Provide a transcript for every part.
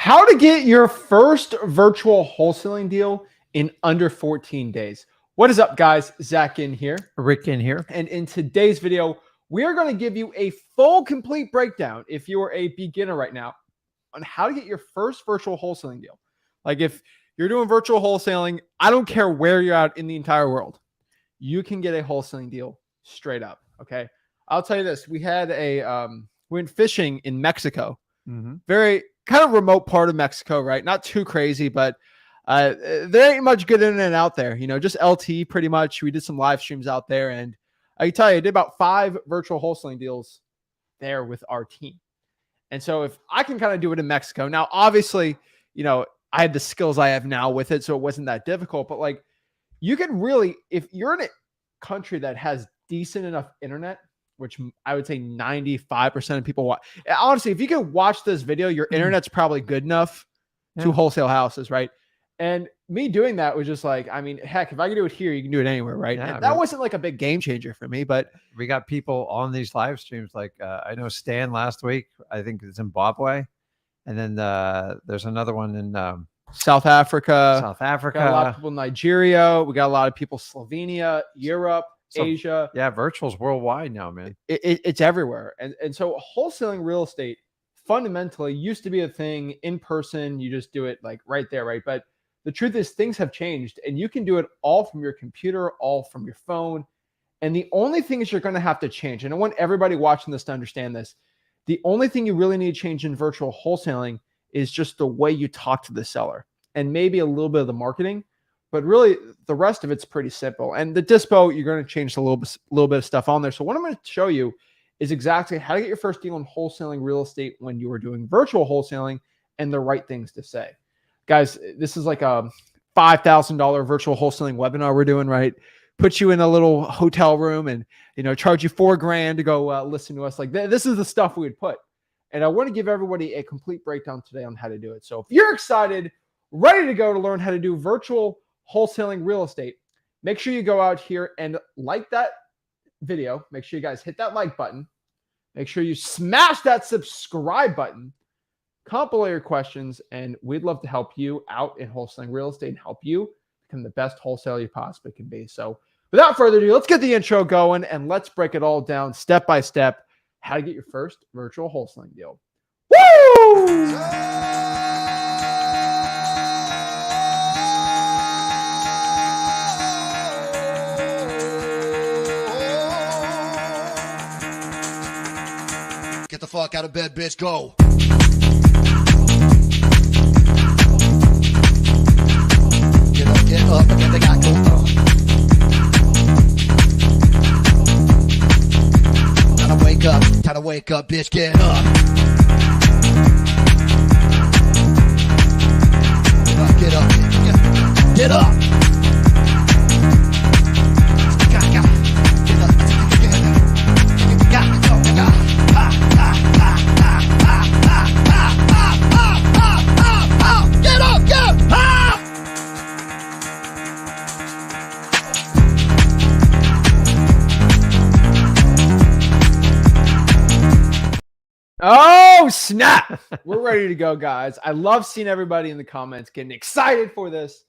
How to get your first virtual wholesaling deal in under 14 days. What is up, guys? Zach Ginn here. Rick in here. And in today's video, we are going to give you a full, complete breakdown, if you're a beginner right now, on how to get your first virtual wholesaling deal. Like if you're doing virtual wholesaling, I don't care where you're at in the entire world, you can get a wholesaling deal straight up. Okay. I'll tell you this. We had we went fishing in Mexico. Very kind of remote part of Mexico, right? Not too crazy, but there ain't much good internet out there, just LTE pretty much. We did some live streams out there, and I can tell you, I did about 5 virtual wholesaling deals there with our team. And so if I can kind of do it in Mexico, now, obviously, I had the skills I have now with it, so it wasn't that difficult, but like you can really, if you're in a country that has decent enough internet, which I would say 95% of people watch. Honestly, if you can watch this video, your internet's probably good enough to wholesale houses, right? And me doing that was just like, I mean, heck, if I can do it here, you can do it anywhere, right? Yeah, that wasn't like a big game changer for me, but we got people on these live streams. Like I know Stan last week, I think it's Zimbabwe. And then there's another one in South Africa. Got a lot of people in Nigeria. We got a lot of people Slovenia, Europe. Asia. Yeah, virtual's worldwide now, man. It's everywhere. And so wholesaling real estate fundamentally used to be a thing in person. You just do it like right there, right? But the truth is things have changed, and you can do it all from your computer, all from your phone. And the only thing is you're going to have to change. And I want everybody watching this to understand this. The only thing you really need to change in virtual wholesaling is just the way you talk to the seller and maybe a little bit of the marketing. But really, the rest of it's pretty simple. And the dispo, you're going to change a little bit of stuff on there. So what I'm going to show you is exactly how to get your first deal in wholesaling real estate when you are doing virtual wholesaling and the right things to say. Guys, this is like a $5,000 virtual wholesaling webinar we're doing, right? Put you in a little hotel room and, charge you $4,000 to go listen to us. Like this is the stuff we would put. And I want to give everybody a complete breakdown today on how to do it. So if you're excited, ready to go to learn how to do virtual wholesaling real estate, make sure you go out here and like that video. Make sure you guys hit that like button. Make sure you smash that subscribe button. Comment below your questions, and we'd love to help you out in wholesaling real estate and help you become the best wholesaler you possibly can be. So without further ado, let's get the intro going and let's break it all down step by step, how to get your first virtual wholesaling deal. Woo! Get the fuck out of bed, bitch. Go. Get up, and they got go. Time to wake up, bitch. Get up. Get up. Get up. Oh, snap. We're ready to go, guys. I love seeing everybody in the comments getting excited for this.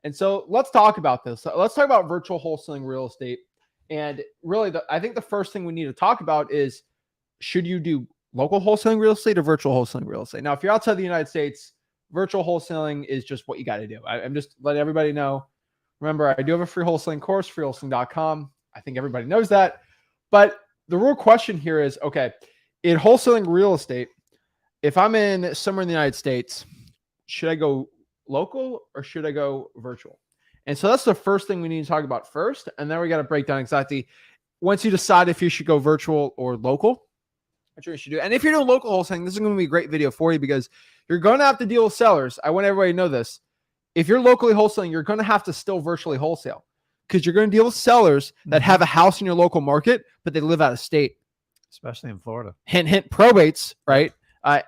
And so let's talk about this. Let's talk about virtual wholesaling real estate. And really, I think the first thing we need to talk about is, should you do local wholesaling real estate or virtual wholesaling real estate? Now, if you're outside the United States, virtual wholesaling is just what you got to do. I'm just letting everybody know. Remember, I do have a free wholesaling course, freewholesaling.com. I think everybody knows that. But the real question here is, okay, in wholesaling real estate, if I'm in somewhere in the United States, should I go local or should I go virtual? And so that's the first thing we need to talk about first. And then we got to break down exactly, once you decide if you should go virtual or local, what you should do. And if you're doing local wholesaling, this is going to be a great video for you because you're going to have to deal with sellers. I want everybody to know this. If you're locally wholesaling, you're going to have to still virtually wholesale because you're going to deal with sellers that have a house in your local market, but they live out of state. Especially in Florida. Hint, probates, right?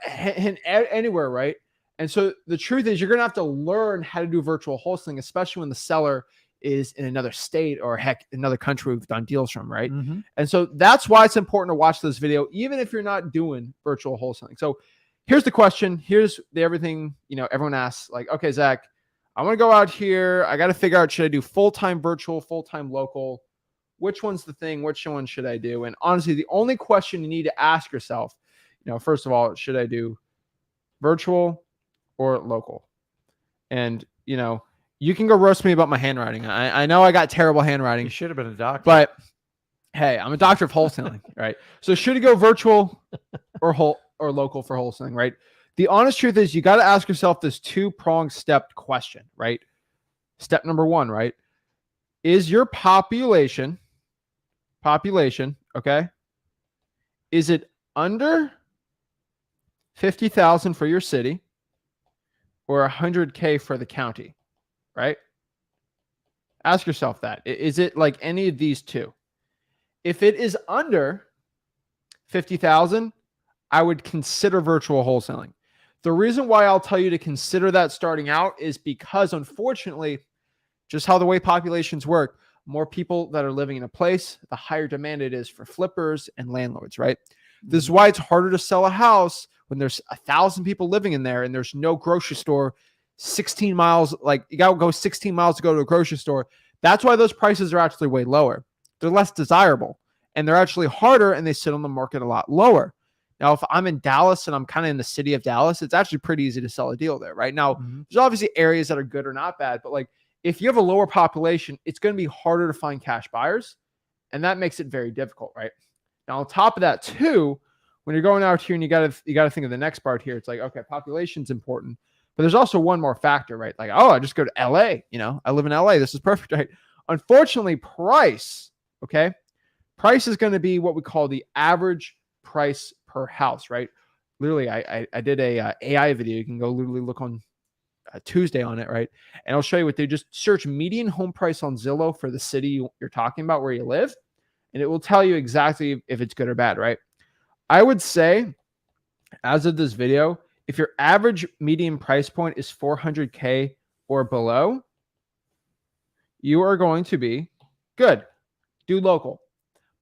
Hint, anywhere, right? And so the truth is you're going to have to learn how to do virtual wholesaling, especially when the seller is in another state or heck, another country we've done deals from, right? And so that's why it's important to watch this video, even if you're not doing virtual wholesaling. So here's the question. Here's everything, everyone asks, like, okay, Zach, I want to go out here. I got to figure out, should I do full-time virtual, full-time local? Which one's the thing? Which one should I do? And honestly, the only question you need to ask yourself, first of all, should I do virtual or local? And, you can go roast me about my handwriting. I know I got terrible handwriting. You should have been a doctor. But hey, I'm a doctor of wholesaling, right? So should you go virtual or local for wholesaling, right? The honest truth is you got to ask yourself this two-pronged stepped question, right? Step number one, right? Is your population, okay? Is it under 50,000 for your city or 100K for the county, right? Ask yourself that. Is it like any of these two? If it is under 50,000, I would consider virtual wholesaling. The reason why I'll tell you to consider that starting out is because, unfortunately, just how the way populations work, more people that are living in a place, the higher demand it is for flippers and landlords, right? This is why it's harder to sell a house when there's 1,000 people living in there and there's no grocery store 16 miles. Like, you got to go 16 miles to go to a grocery store. That's why those prices are actually way lower. They're less desirable and they're actually harder and they sit on the market a lot lower. Now, if I'm in Dallas and I'm kind of in the city of Dallas, it's actually pretty easy to sell a deal there, right? Now, there's obviously areas that are good or not bad, but like if you have a lower population, it's going to be harder to find cash buyers, and that makes it very difficult, right? Now, on top of that, too, when you're going out here and you got to think of the next part here, it's like, okay, population's important, but there's also one more factor, right? Like, oh, I just go to LA, I live in LA. This is perfect, right? Unfortunately, price, okay? Price is going to be what we call the average price per house, right? Literally, I did a AI video. You can go literally look on Tuesday on it, right? And I'll show you what they just search median home price on Zillow for the city you're talking about where you live, and it will tell you exactly if it's good or bad, right? I would say, as of this video, if your average median price point is 400K or below, you are going to be good. Do local.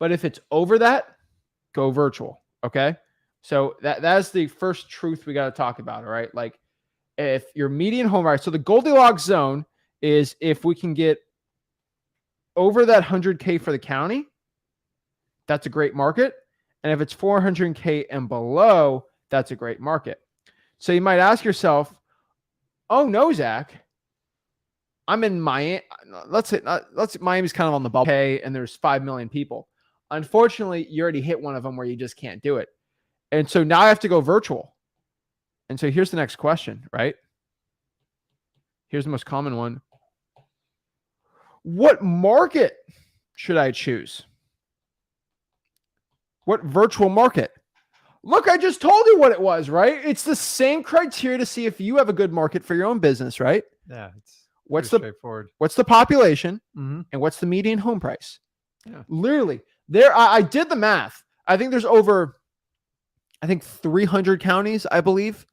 But if it's over that, go virtual. Okay. So that's the first truth we got to talk about. All right. Like if your median home, right? So the Goldilocks zone is if we can get over that 100K for the county, that's a great market. And if it's 400K and below, that's a great market. So you might ask yourself, oh no, Zach, I'm in Miami. Let's say Miami's kind of on the bubble, okay, and there's 5 million people. Unfortunately, you already hit one of them where you just can't do it. And so now I have to go virtual. And so here's the next question, right? Here's the most common one. What market should I choose? What virtual market? Look, I just told you what it was, right? It's the same criteria to see if you have a good market for your own business, right? Yeah, it's straightforward. What's the population and what's the median home price? Yeah. Literally, I did the math. I think there's over 300 counties, I believe,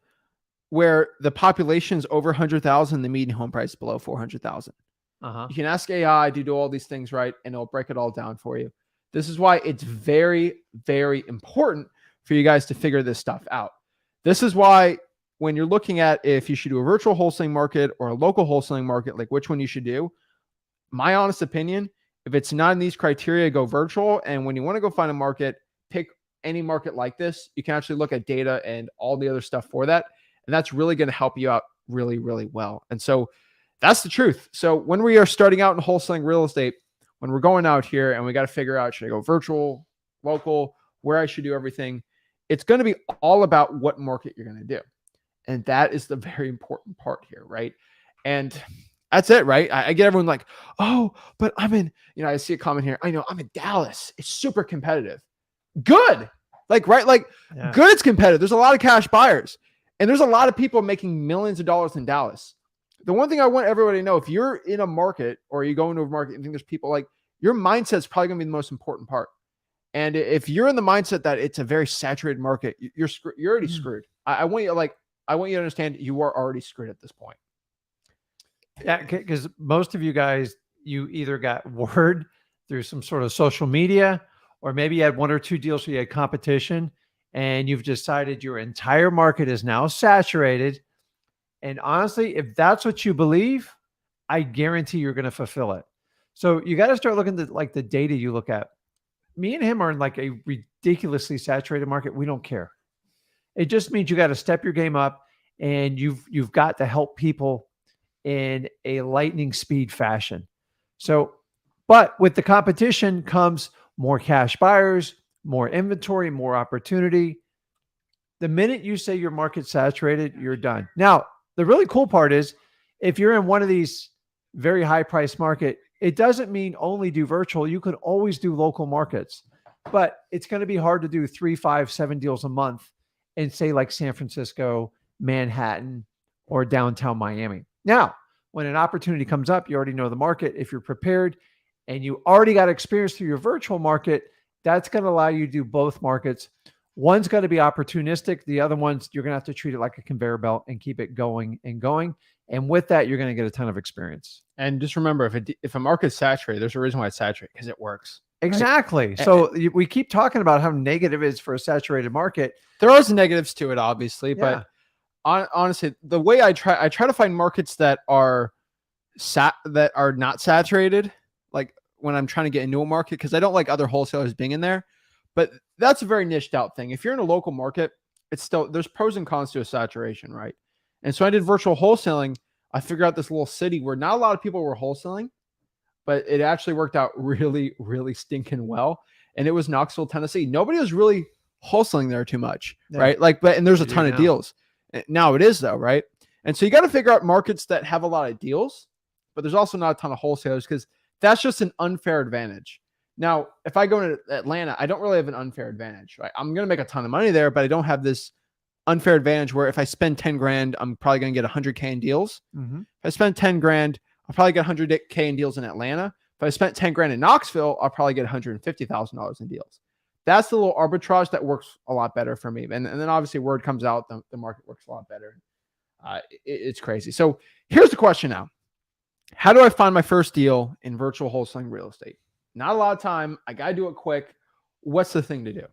where the population is over 100,000, the median home price is below 400,000. You can ask AI to do all these things, right? And it'll break it all down for you. This is why it's very, very important for you guys to figure this stuff out. This is why when you're looking at if you should do a virtual wholesaling market or a local wholesaling market, like which one you should do, my honest opinion, if it's not in these criteria, go virtual. And when you want to go find a market, pick any market like this. You can actually look at data and all the other stuff for that. And that's really going to help you out really, really well. And so that's the truth. So when we are starting out in wholesaling real estate, when we're going out here and we got to figure out, should I go virtual, local, where I should do everything, it's going to be all about what market you're going to do. And that is the very important part here, right? And that's it, right? I get everyone like, oh, but I'm in, I see a comment here. I know I'm in Dallas. It's super competitive. Good. Good, it's competitive. There's a lot of cash buyers and there's a lot of people making millions of dollars in Dallas. The one thing I want everybody to know, if you're in a market or you go into a market and think there's people, like, your mindset is probably going to be the most important part. And if you're in the mindset that it's a very saturated market, you're already screwed. I want you to understand you are already screwed at this point. Yeah, because most of you guys, you either got word through some sort of social media, or maybe you had one or two deals where you had competition, and you've decided your entire market is now saturated. And honestly, if that's what you believe, I guarantee you're going to fulfill it. So you got to start looking at like the data you look at. Me and him are in like a ridiculously saturated market. We don't care. It just means you got to step your game up, and you've got to help people in a lightning speed fashion. So, but with the competition comes more cash buyers, more inventory, more opportunity. The minute you say your market's saturated, you're done. Now, the really cool part is if you're in one of these very high price market, it doesn't mean only do virtual. You could always do local markets, but it's going to be hard to do 3, 5, 7 deals a month in say like San Francisco, Manhattan, or downtown Miami. Now, when an opportunity comes up, you already know the market. If you're prepared and you already got experience through your virtual market, that's going to allow you to do both markets. One's going to be opportunistic. The other one's, you're going to have to treat it like a conveyor belt and keep it going and going. And with that, you're going to get a ton of experience. And just remember, if a market's saturated, there's a reason why it's saturated, because it works. Exactly. Right? So we keep talking about how negative it is for a saturated market. There are some negatives to it, obviously, but honestly, the way I try to find markets that are not saturated, like when I'm trying to get into a market, because I don't like other wholesalers being in there. But that's a very niched out thing. If you're in a local market, it's still, there's pros and cons to a saturation, right? And so I did virtual wholesaling. I figured out this little city where not a lot of people were wholesaling, but it actually worked out really, really stinking well. And it was Knoxville, Tennessee. Nobody was really wholesaling there too much, right? Like, and there's a ton of deals. Now it is though, right? And so you got to figure out markets that have a lot of deals, but there's also not a ton of wholesalers, because that's just an unfair advantage. Now, if I go to Atlanta, I don't really have an unfair advantage, right? I'm going to make a ton of money there, but I don't have this unfair advantage where if I spend 10 grand, I'm probably going to get 100K in deals. If I spend 10 grand, I'll probably get 100K in deals in Atlanta. If I spent 10 grand in Knoxville, I'll probably get $150,000 in deals. That's the little arbitrage that works a lot better for me. And then obviously word comes out, the market works a lot better. It's crazy. So here's the question now. How do I find my first deal in virtual wholesaling real estate? Not a lot of time. I got to do it quick. What's the thing to do?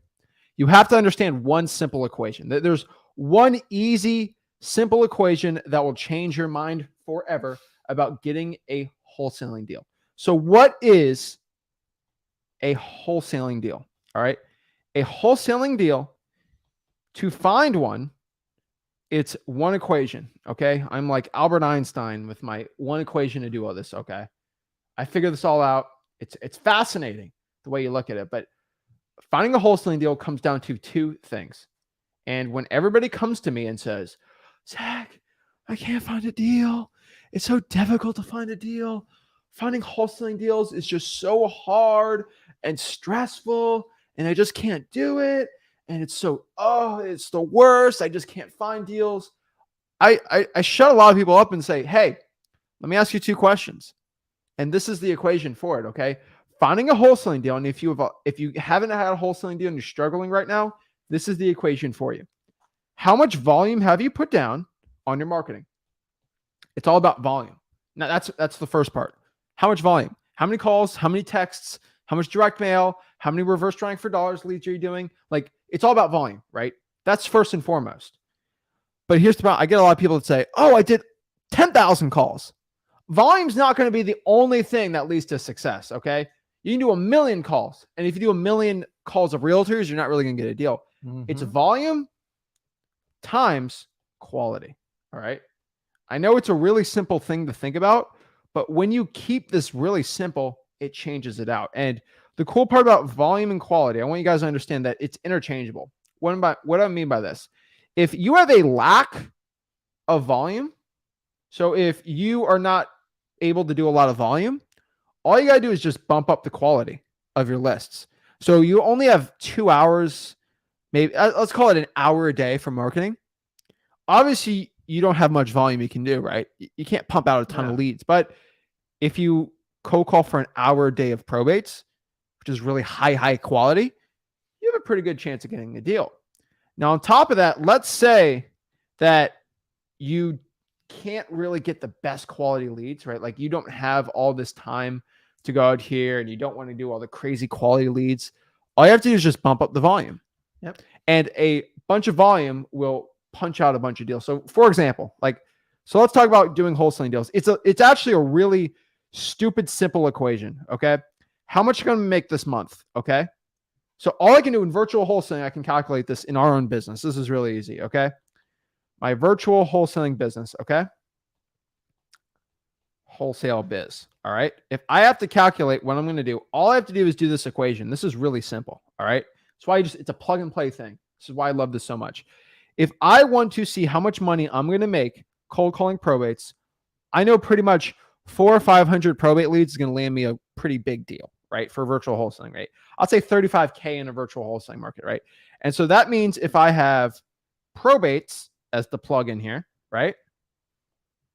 You have to understand one simple equation. There's one easy, simple equation that will change your mind forever about getting a wholesaling deal. So what is a wholesaling deal? All right. A wholesaling deal, to find one, it's one equation. Okay. I'm like Albert Einstein with my one equation to do all this. Okay. I figured this all out. It's fascinating the way you look at it, but finding a wholesaling deal comes down to two things. And when everybody comes to me and says, Zach, I can't find a deal. It's so difficult to find a deal. Finding wholesaling deals is just so hard and stressful, and I just can't do it. And it's it's the worst. I just can't find deals. I shut a lot of people up and say, hey, let me ask you two questions. And this is the equation for it, okay? Finding a wholesaling deal, and if you haven't had a wholesaling deal and you're struggling right now, this is the equation for you. How much volume have you put down on your marketing? It's all about volume. Now that's the first part. How much volume? How many calls? How many texts? How much direct mail? How many reverse drawing for dollars leads are you doing? Like, it's all about volume, right? That's first and foremost. But here's the problem. I get a lot of people that say, oh, I did 10,000 calls. Volume's not going to be the only thing that leads to success, okay? You can do 1 million calls. And if you do 1 million calls of realtors, you're not really going to get a deal. It's volume times quality, all right? I know it's a really simple thing to think about, but when you keep this really simple, it changes it out. And the cool part about volume and quality, I want you guys to understand that it's interchangeable. What do I mean by this? If you have a lack of volume, so if you are not able to do a lot of volume, all you got to do is just bump up the quality of your lists. So you only have 2 hours, maybe let's call it an hour a day for marketing. Obviously, you don't have much volume you can do, right? You can't pump out a ton of leads. But if you cold call for an hour a day of probates, which is really high quality, you have a pretty good chance of getting a deal. Now, on top of that, let's say that you can't really get the best quality leads, right? Like, you don't have all this time to go out here and you don't want to do all the crazy quality leads. All you have to do is just bump up the volume. Yep. and a bunch of volume will punch out a bunch of deals. So for example, so let's talk about doing wholesaling deals. It's actually a really stupid, simple equation. Okay. How much are you going to make this month? Okay. So all I can do in virtual wholesaling, I can calculate this in our own business. This is really easy. Okay. My virtual wholesaling business. Okay. Wholesale biz. All right. If I have to calculate what I'm going to do, all I have to do is do this equation. This is really simple. All right. That's why it's a plug and play thing. This is why I love this so much. If I want to see how much money I'm going to make cold calling probates, I know pretty much 400 or 500 probate leads is going to land me a pretty big deal, right? For virtual wholesaling, right? I'll say 35K in a virtual wholesaling market, right? And so that means if I have probates as the plug-in here, right?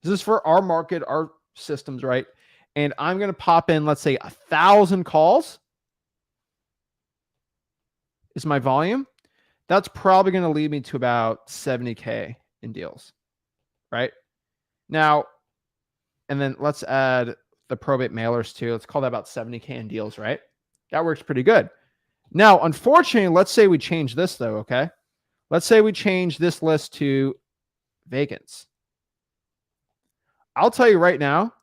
This is for our market, our systems, right? And I'm going to pop in, let's say 1,000 calls is my volume. That's probably going to lead me to about 70K in deals, right? Now, and then let's add the probate mailers too. Let's call that about 70K in deals, right? That works pretty good. Now, unfortunately, let's say we change this though, okay? Let's say we change this list to vacants. I'll tell you right now,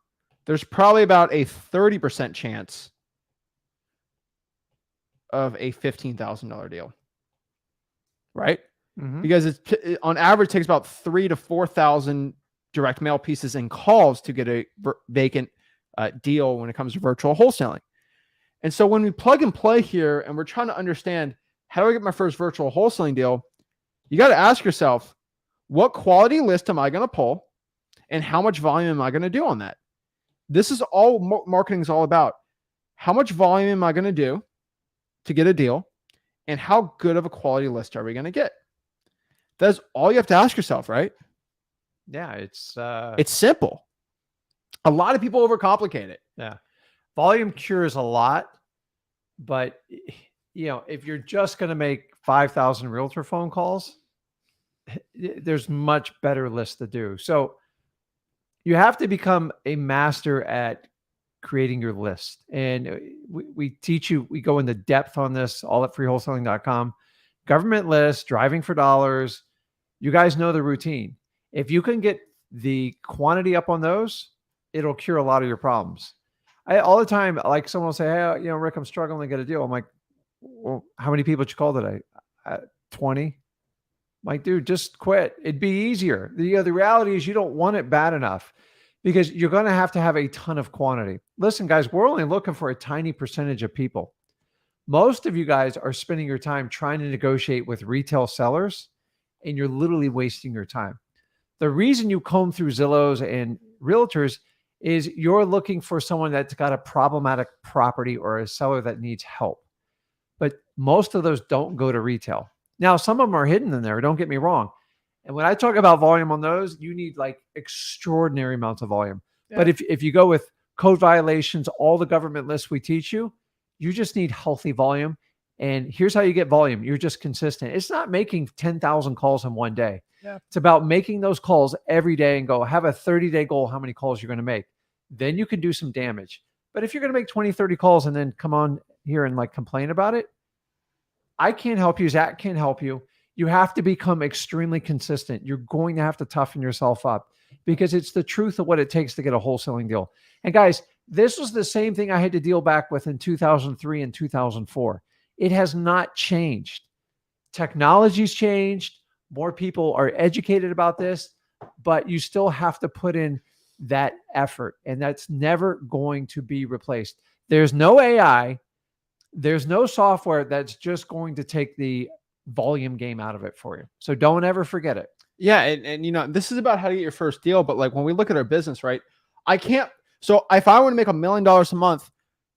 there's probably about a 30% chance of a $15,000 deal, right? Mm-hmm. Because it on average takes about 3,000 to 4,000 direct mail pieces and calls to get a vacant deal when it comes to virtual wholesaling. And so when we plug and play here and we're trying to understand how do I get my first virtual wholesaling deal, you got to ask yourself, what quality list am I going to pull and how much volume am I going to do on that? This is all marketing is all about. How much volume am I going to do to get a deal and how good of a quality list are we going to get? That's all you have to ask yourself, right? Yeah, it's simple. A lot of people overcomplicate it. Yeah. Volume cures a lot, but if you're just going to make 5,000 realtor phone calls, there's much better lists to do. So you have to become a master at creating your list. And we teach you, we go into depth on this, all at freewholesaling.com. Government lists, driving for dollars. You guys know the routine. If you can get the quantity up on those, it'll cure a lot of your problems. All the time, like someone will say, hey, Rick, I'm struggling to get a deal. I'm like, well, how many people did you call today? 20. I'm like, dude, just quit. It'd be easier. The reality is you don't want it bad enough because you're going to have a ton of quantity. Listen, guys, we're only looking for a tiny percentage of people. Most of you guys are spending your time trying to negotiate with retail sellers, and you're literally wasting your time. The reason you comb through Zillows and realtors is you're looking for someone that's got a problematic property or a seller that needs help. But most of those don't go to retail. Now, some of them are hidden in there, don't get me wrong. And when I talk about volume on those, you need like extraordinary amounts of volume. Yeah. But if you go with code violations, all the government lists we teach you, you just need healthy volume. And here's how you get volume. You're just consistent. It's not making 10,000 calls in one day. Yeah. It's about making those calls every day and have a 30-day goal, how many calls you're going to make. Then you can do some damage. But if you're going to make 20, 30 calls and then come on here and complain about it, I can't help you. Zach can't help you. You have to become extremely consistent. You're going to have to toughen yourself up because it's the truth of what it takes to get a wholesaling deal. And guys, this was the same thing I had to deal back with in 2003 and 2004. It has not changed. Technology's changed. More people are educated about this, but you still have to put in that effort, and that's never going to be replaced. There's no AI. There's no software that's just going to take the volume game out of it for you. So don't ever forget it. Yeah. And this is about how to get your first deal. But when we look at our business, right, so if I want to make $1 million a month,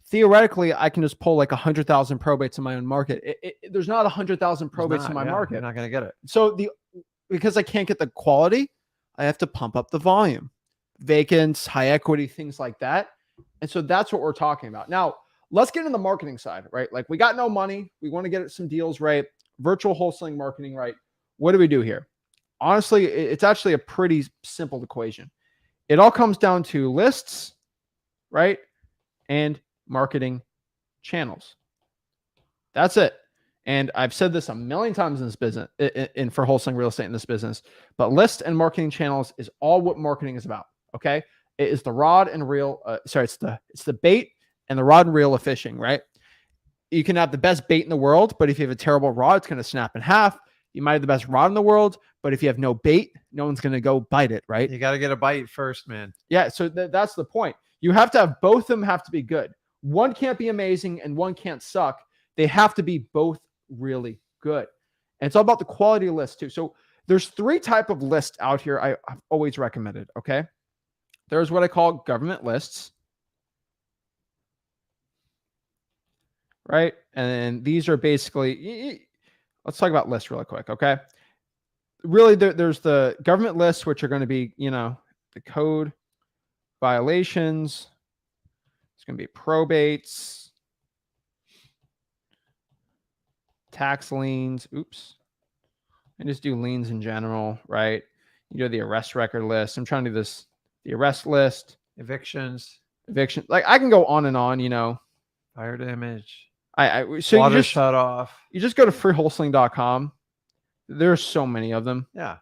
theoretically, I can just pull 100,000 probates in my own market. There's not 100,000 probates in my market. You're not going to get it. So because I can't get the quality, I have to pump up the volume, vacants, high equity, things like that. And so that's what we're talking about. Now, let's get into the marketing side, right? We got no money. We want to get some deals right. Virtual wholesaling marketing, right? What do we do here? Honestly, it's actually a pretty simple equation. It all comes down to lists, right? And marketing channels. That's it. And I've said this a million times in this business, in for wholesaling real estate in this business, but list and marketing channels is all what marketing is about. Okay. It is the rod and reel. It's the bait and the rod and reel of fishing, right? You can have the best bait in the world, but if you have a terrible rod, it's going to snap in half. You might have the best rod in the world, but if you have no bait, no one's going to go bite it, right? You got to get a bite first, man. Yeah. So that's the point. You have to have both of them have to be good. One can't be amazing and one can't suck. They have to be both really good. And it's all about the quality of list too. So there's 3 types of lists out here I've always recommended. Okay. There's what I call government lists. Right. And these are basically, let's talk about lists really quick. Okay. Really, there's the government lists, which are going to be, the code violations. It's going to be probates, tax liens. Oops. And just do liens in general, right? You do the arrest record list. I'm trying to do this, the arrest list, Evictions, eviction. Like I can go on and on, fire damage, so water shut off. You just go to freewholesaling.com. There's so many of them. Yeah.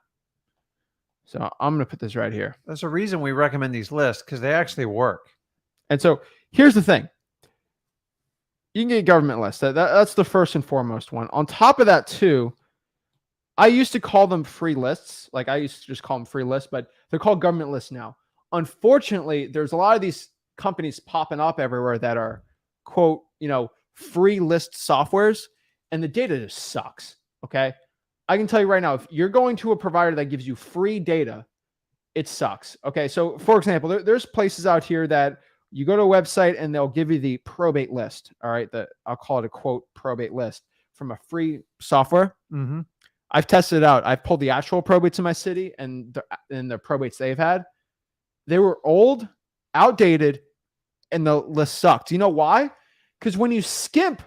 So I'm going to put this right here. That's the reason we recommend these lists, because they actually work. And so here's the thing. You can get government lists. That's the first and foremost one. On top of that too, I used to call them free lists. Like I used to just call them free lists, but they're called government lists now. Unfortunately, there's a lot of these companies popping up everywhere that are, quote, free list softwares, and the data just sucks. Okay. I can tell you right now, if you're going to a provider that gives you free data, it sucks. Okay. So for example, there's places out here that you go to a website and they'll give you the probate list. All right. I'll call it a quote probate list from a free software. Mm-hmm. I've tested it out. I've pulled the actual probates in my city and the probates they've had. They were old, outdated, and the list sucked. You know why? Because when you skimp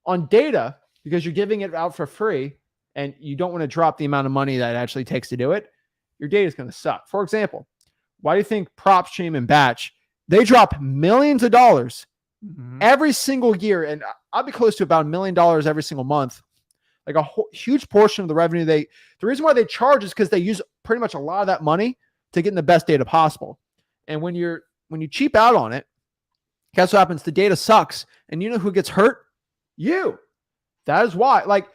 on data, because you're giving it out for free and you don't want to drop the amount of money that it actually takes to do it, your data is going to suck. For example, why do you think PropStream and Batch, they drop millions of dollars every single year? And I'll be close to about $1 million every single month. Like a huge portion of the revenue the reason why they charge is because they use pretty much a lot of that money to get in the best data possible. And when you cheap out on it, guess what happens? The data sucks. And you know who gets hurt? You. That is why. Like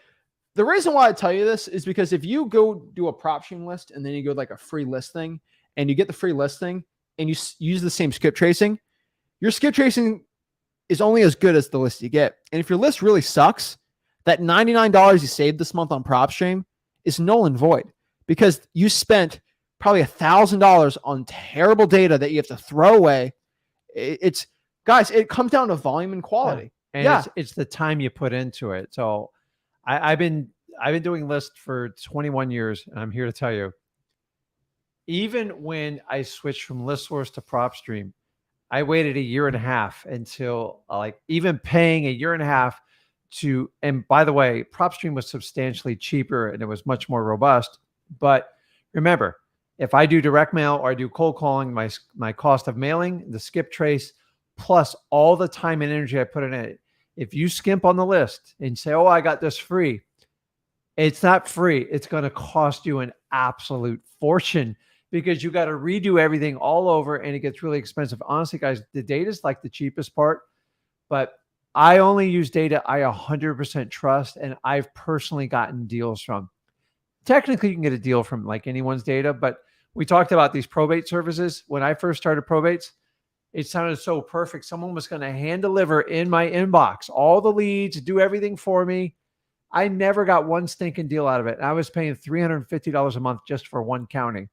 the reason why I tell you this is because if you go do a PropStream list and then you go like a free listing and you get the free listing and you use the same skip tracing, your skip tracing is only as good as the list you get. And if your list really sucks, that $99 you saved this month on PropStream is null and void because you spent probably $1,000 on terrible data that you have to throw away. Guys, it comes down to volume and quality. Yeah. And it's the time you put into it. So I've been doing lists for 21 years, and I'm here to tell you, even when I switched from ListSource to PropStream, I waited 1.5 years until even paying 1.5 years to, and by the way, PropStream was substantially cheaper and it was much more robust. But remember, if I do direct mail or I do cold calling, my cost of mailing, the skip trace, plus all the time and energy I put in it, if you skimp on the list and say, oh, I got this free, it's not free. It's going to cost you an absolute fortune because you got to redo everything all over and it gets really expensive. Honestly, guys, the data is like the cheapest part, but I only use data I 100% trust, and I've personally gotten deals from. Technically, you can get a deal from like anyone's data, but we talked about these probate services. When I first started probates, it sounded so perfect. Someone was going to hand deliver in my inbox all the leads, do everything for me. I never got one stinking deal out of it. And I was paying $350 a month just for one county.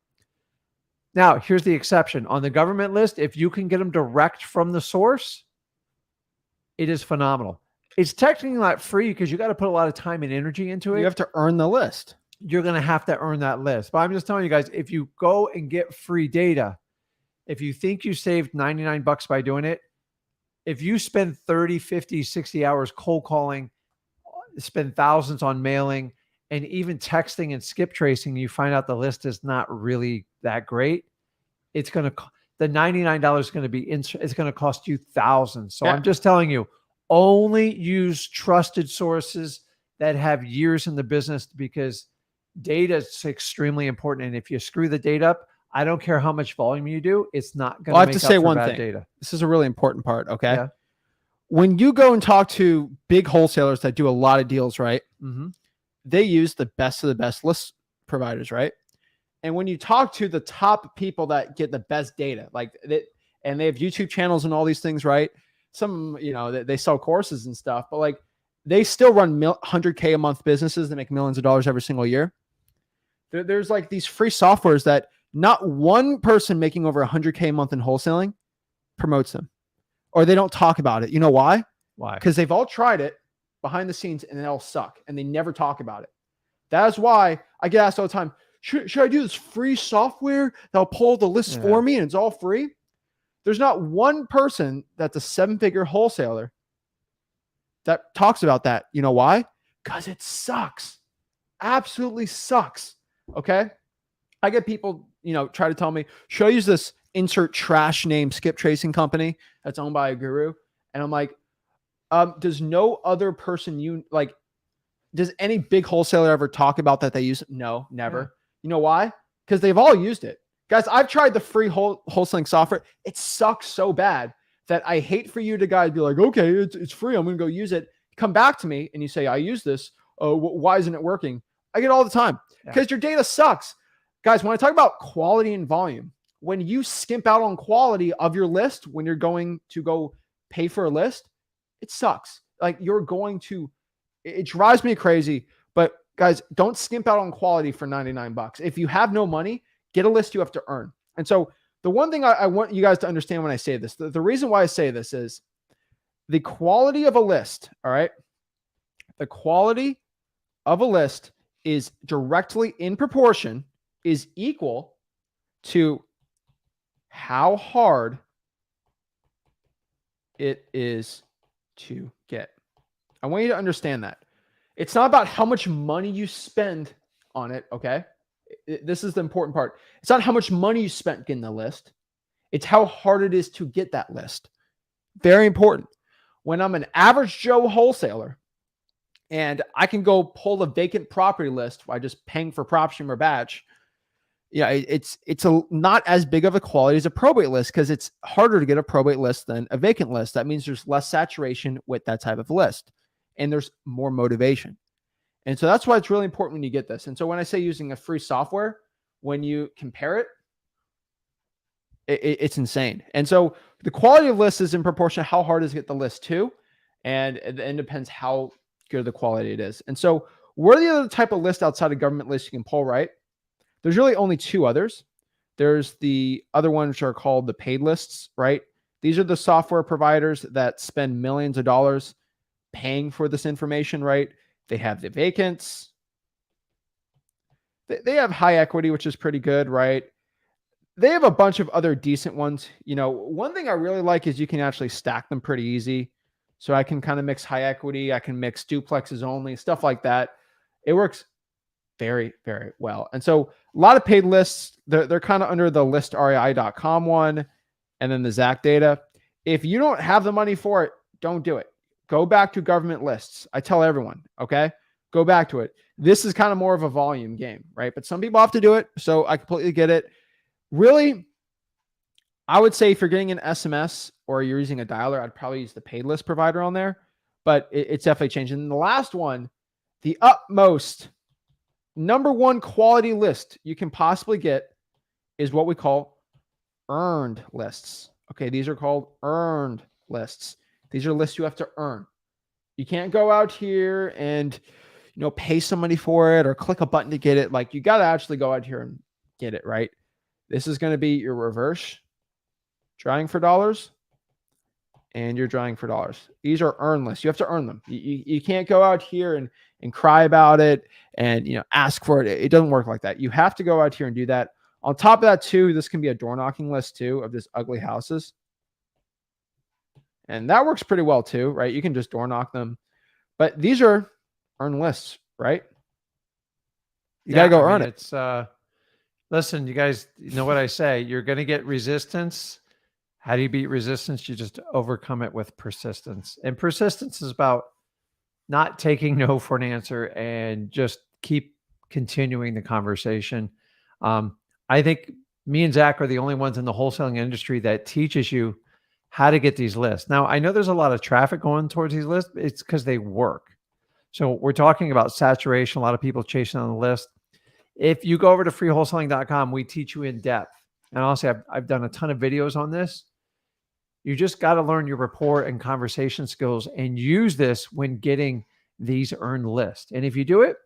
Now, here's the exception. On the government list, if you can get them direct from the source, it is phenomenal. It's technically not free because you got to put a lot of time and energy into it. You have to earn the list. You're going to have to earn that list. But I'm just telling you guys, if you go and get free data, if you think you saved $99 by doing it, if you spend 30, 50, 60 hours cold calling, spend thousands on mailing, and even texting and skip tracing, you find out the list is not really that great. It's going to, the $99 is going to be, it's going to cost you thousands. So yeah. I'm just telling you, only use trusted sources that have years in the business, because data is extremely important. And if you screw the data up, I don't care how much volume you do, it's not going Well, I to have make to up say for one bad thing. data. This is a really important part. Okay. Yeah. When you go and talk to big wholesalers that do a lot of deals, right? Mm-hmm. They use the best of the best list providers, right? And when you talk to the top people that get the best data, like that, and they have YouTube channels and all these things, right? Some, they sell courses and stuff, but like they still run 100K a month businesses that make millions of dollars every single year. There's like these free softwares that not one person making over 100K a month in wholesaling promotes them, or they don't talk about it. You know why? Why? Because they've all tried it behind the scenes and they all suck and they never talk about it. That's why I get asked all the time, should I do this free software that'll pull the lists for me and it's all free? There's not one person that's a 7-figure wholesaler that talks about that. You know why? Because it sucks. Absolutely sucks. Okay. I get people, try to tell me, should I use this insert trash name skip tracing company that's owned by a guru? And I'm like, does no other person does any big wholesaler ever talk about that they use it? No, never. Yeah. You know why? Because they've all used it. Guys, I've tried the free wholesaling software. It sucks so bad that I hate for you to guys be like, okay, it's free. I'm going to go use it. Come back to me and you say, I use this. Why isn't it working? I get it all the time because your data sucks. Guys, when I talk about quality and volume, when you skimp out on quality of your list, when you're going to go pay for a list, it sucks. Like it drives me crazy. But guys, don't skimp out on quality for $99. If you have no money, get a list you have to earn. And so the one thing I want you guys to understand when I say this, the reason why I say this is the quality of a list. All right. The quality of a list is directly in proportion, is equal to how hard it is to get. I want you to understand that. It's not about how much money you spend on it, okay? This is the important part. It's not how much money you spent getting the list. It's how hard it is to get that list. Very important. When I'm an average Joe wholesaler and I can go pull a vacant property list by just paying for PropStream or Batch, it's not as big of a quality as a probate list because it's harder to get a probate list than a vacant list. That means there's less saturation with that type of list and there's more motivation. And so that's why it's really important when you get this. And so when I say using a free software, when you compare it, it's insane. And so the quality of lists is in proportion to how hard it is to get the list too. And it depends how good the quality it is. And so what are the other type of list outside of government lists you can pull, right? There's really only two others. There's the other ones which are called the paid lists, right? These are the software providers that spend millions of dollars paying for this information, right? They have the vacants. They have high equity, which is pretty good, right? They have a bunch of other decent ones. One thing I really like is you can actually stack them pretty easy. So I can kind of mix high equity. I can mix duplexes only, stuff like that. It works very, very well. And so a lot of paid lists, they're kind of under the listrei.com one and then the Zach data. If you don't have the money for it, don't do it. Go back to government lists. I tell everyone, okay, go back to it. This is kind of more of a volume game, right? But some people have to do it. So I completely get it. Really, I would say if you're getting an SMS or you're using a dialer, I'd probably use the paid list provider on there, but it's definitely changing. And the last one, the utmost number one quality list you can possibly get is what we call earned lists. Okay, these are called earned lists. These are lists you have to earn. You can't go out here and pay somebody for it or click a button to get it. Like you got to actually go out here and get it, right? This is going to be your reverse drawing for dollars and you're drawing for dollars. These are earned lists. You have to earn them. You can't go out here and cry about it and ask for it. It doesn't work like that. You have to go out here and do that. On top of that too, this can be a door knocking list too of just ugly houses. And that works pretty well too, right? You can just door knock them. But these are earned lists, right? You got to go earn it. It's listen, you guys, you know what I say? You're going to get resistance. How do you beat resistance? You just overcome it with persistence. And persistence is about not taking no for an answer and just keep continuing the conversation. I think me and Zach are the only ones in the wholesaling industry that teaches you how to get these lists. Now, I know there's a lot of traffic going towards these lists. It's because they work. So we're talking about saturation, a lot of people chasing on the list. If you go over to freewholesaling.com, we teach you in depth. And honestly, I've done a ton of videos on this. You just got to learn your rapport and conversation skills and use this when getting these earned lists. And if you do it,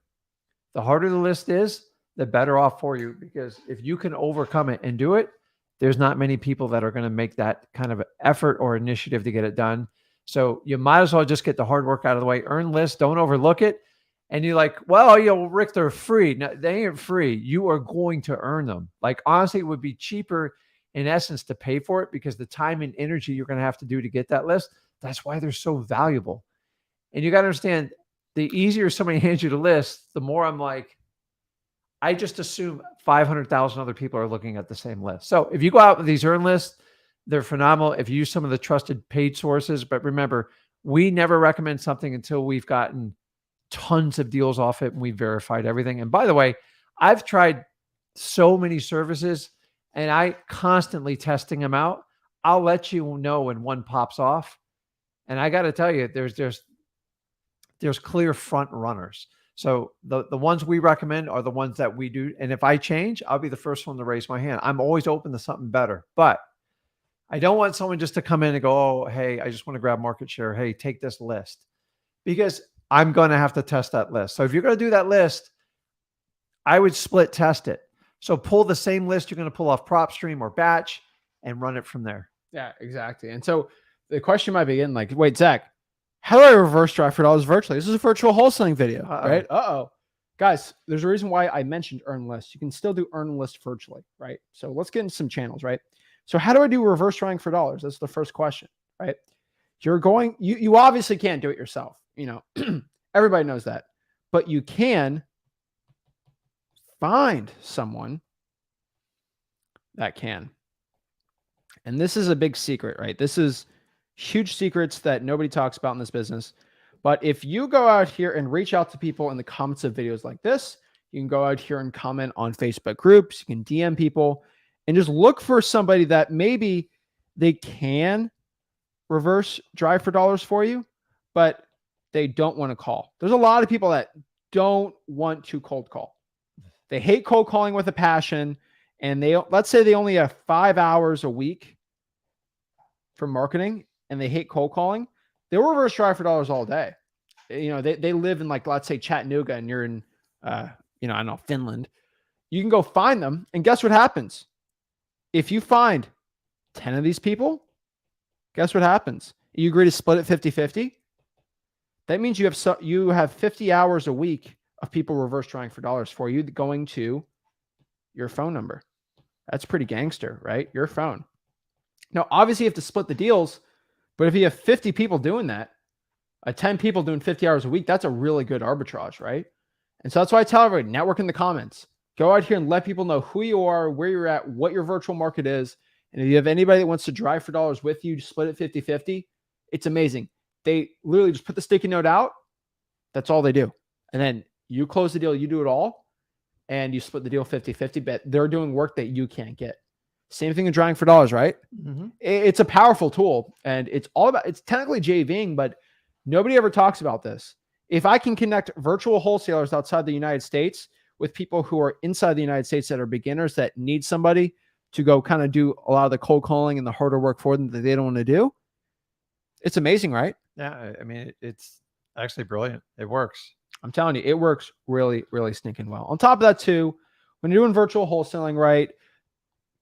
the harder the list is, the better off for you, because if you can overcome it and do it, there's not many people that are going to make that kind of effort or initiative to get it done. So you might as well just get the hard work out of the way. Earn lists, don't overlook it. And you're like, well, Rick, they're free. No, they ain't free. You are going to earn them. Like, honestly, it would be cheaper in essence to pay for it, because the time and energy you're going to have to do to get that list, that's why they're so valuable. And you got to understand, the easier somebody hands you the list, the more I'm like, I just assume 500,000 other people are looking at the same list. So if you go out with these earn lists, they're phenomenal if you use some of the trusted paid sources. But remember, we never recommend something until we've gotten tons of deals off it and we've verified everything. And by the way, I've tried so many services and I constantly testing them out. I'll let you know when one pops off. And I got to tell you, there's clear front runners. So the ones we recommend are the ones that we do. And if I change, I'll be the first one to raise my hand. I'm always open to something better, but I don't want someone just to come in and go, oh, hey, I just want to grab market share. Hey, take this list, because I'm going to have to test that list. So if you're going to do that list, I would split test it. So pull the same list you're going to pull off PropStream or Batch and run it from there. Yeah, exactly. And so the question might begin like, wait, Zach, how do I reverse drive for dollars virtually? This is a virtual wholesaling video, right? Guys, there's a reason why I mentioned earn lists. You can still do earn list virtually, right? So let's get into some channels, right? So how do I do reverse driving for dollars? That's the first question, right? You obviously can't do it yourself. Everybody knows that, but you can find someone that can. And this is a big secret, right? This is huge secrets that nobody talks about in this business. But if you go out here and reach out to people in the comments of videos like this, you can go out here and comment on Facebook groups, you can DM people and just look for somebody that maybe they can reverse drive for dollars for you, but they don't want to call. There's a lot of people that don't want to cold call. They hate cold calling with a passion. And let's say they only have 5 hours a week for marketing and they hate cold calling. They'll reverse drive for dollars all day. They live in, like, let's say Chattanooga and you're in, I don't know, Finland. You can go find them. And guess what happens? If you find 10 of these people, guess what happens? You agree to split it 50-50. That means you have 50 hours a week of people reverse driving for dollars for you going to your phone number. That's pretty gangster, right? Your phone. Now, obviously you have to split the deals, but if you have 50 people doing that, 10 people doing 50 hours a week, that's a really good arbitrage, right? And so that's why I tell everybody, network in the comments. Go out here and let people know who you are, where you're at, what your virtual market is. And if you have anybody that wants to drive for dollars with you, split it 50-50, it's amazing. They literally just put the sticky note out. That's all they do. And then you close the deal, you do it all, and you split the deal 50-50, but they're doing work that you can't get. Same thing in driving for dollars, right? Mm-hmm. It's a powerful tool, and it's technically JVing, but nobody ever talks about this. If I can connect virtual wholesalers outside the United States with people who are inside the United States that are beginners that need somebody to go kind of do a lot of the cold calling and the harder work for them that they don't want to do, it's amazing, right? Yeah, I mean, it's actually brilliant. It works. I'm telling you, it works really, really stinking well. On top of that, too, when you're doing virtual wholesaling, right,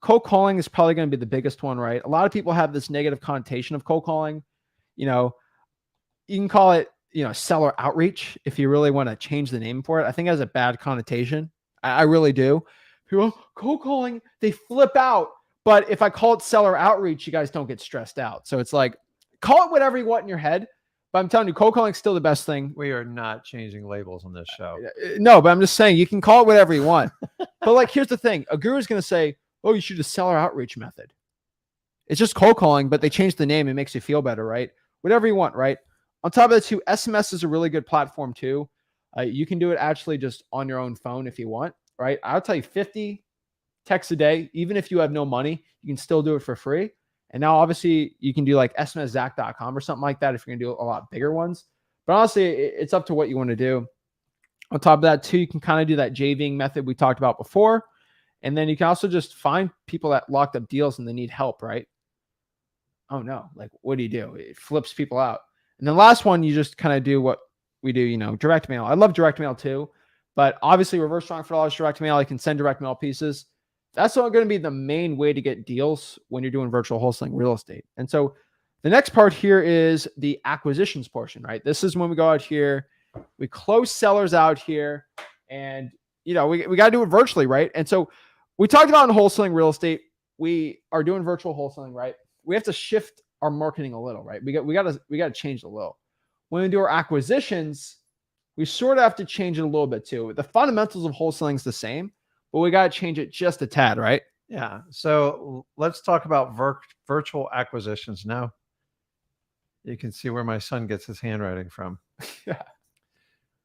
cold calling is probably going to be the biggest one, right? A lot of people have this negative connotation of cold calling. You can call it, seller outreach if you really want to change the name for it. I think it has a bad connotation. I really do. People, cold calling, they flip out. But if I call it seller outreach, you guys don't get stressed out. So it's like, call it whatever you want in your head. But I'm telling you, cold calling is still the best thing. We are not changing labels on this show. No, but I'm just saying you can call it whatever you want. But like, here's the thing. A guru is going to say, oh, you should do a seller outreach method. It's just cold calling, but they changed the name. It makes you feel better, right? Whatever you want, right? On top of that too, SMS is a really good platform too. You can do it actually just on your own phone if you want, right? I'll tell you 50 texts a day, even if you have no money, you can still do it for free. And now obviously you can do like smszach.com or something like that if you're gonna do a lot bigger ones. But honestly, it's up to what you want to do. On top of that too, you can kind of do that JVing method we talked about before. And then you can also just find people that locked up deals and they need help, right? Oh no, like what do? It flips people out. And then last one, you just kind of do what we do, direct mail. I love direct mail too, but obviously reverse strong for dollars direct mail. I can send direct mail pieces. That's not going to be the main way to get deals when you're doing virtual wholesaling real estate. And so the next part here is the acquisitions portion, right? This is when we go out here, we close sellers out here, and we got to do it virtually, right? And so we talked about in wholesaling real estate, we are doing virtual wholesaling, right? We have to shift our marketing a little, right? We got to change it a little. When we do our acquisitions, we sort of have to change it a little bit too. The fundamentals of wholesaling is the same, but we got to change it just a tad, right? Yeah. So let's talk about virtual acquisitions now. You can see where my son gets his handwriting from. Yeah.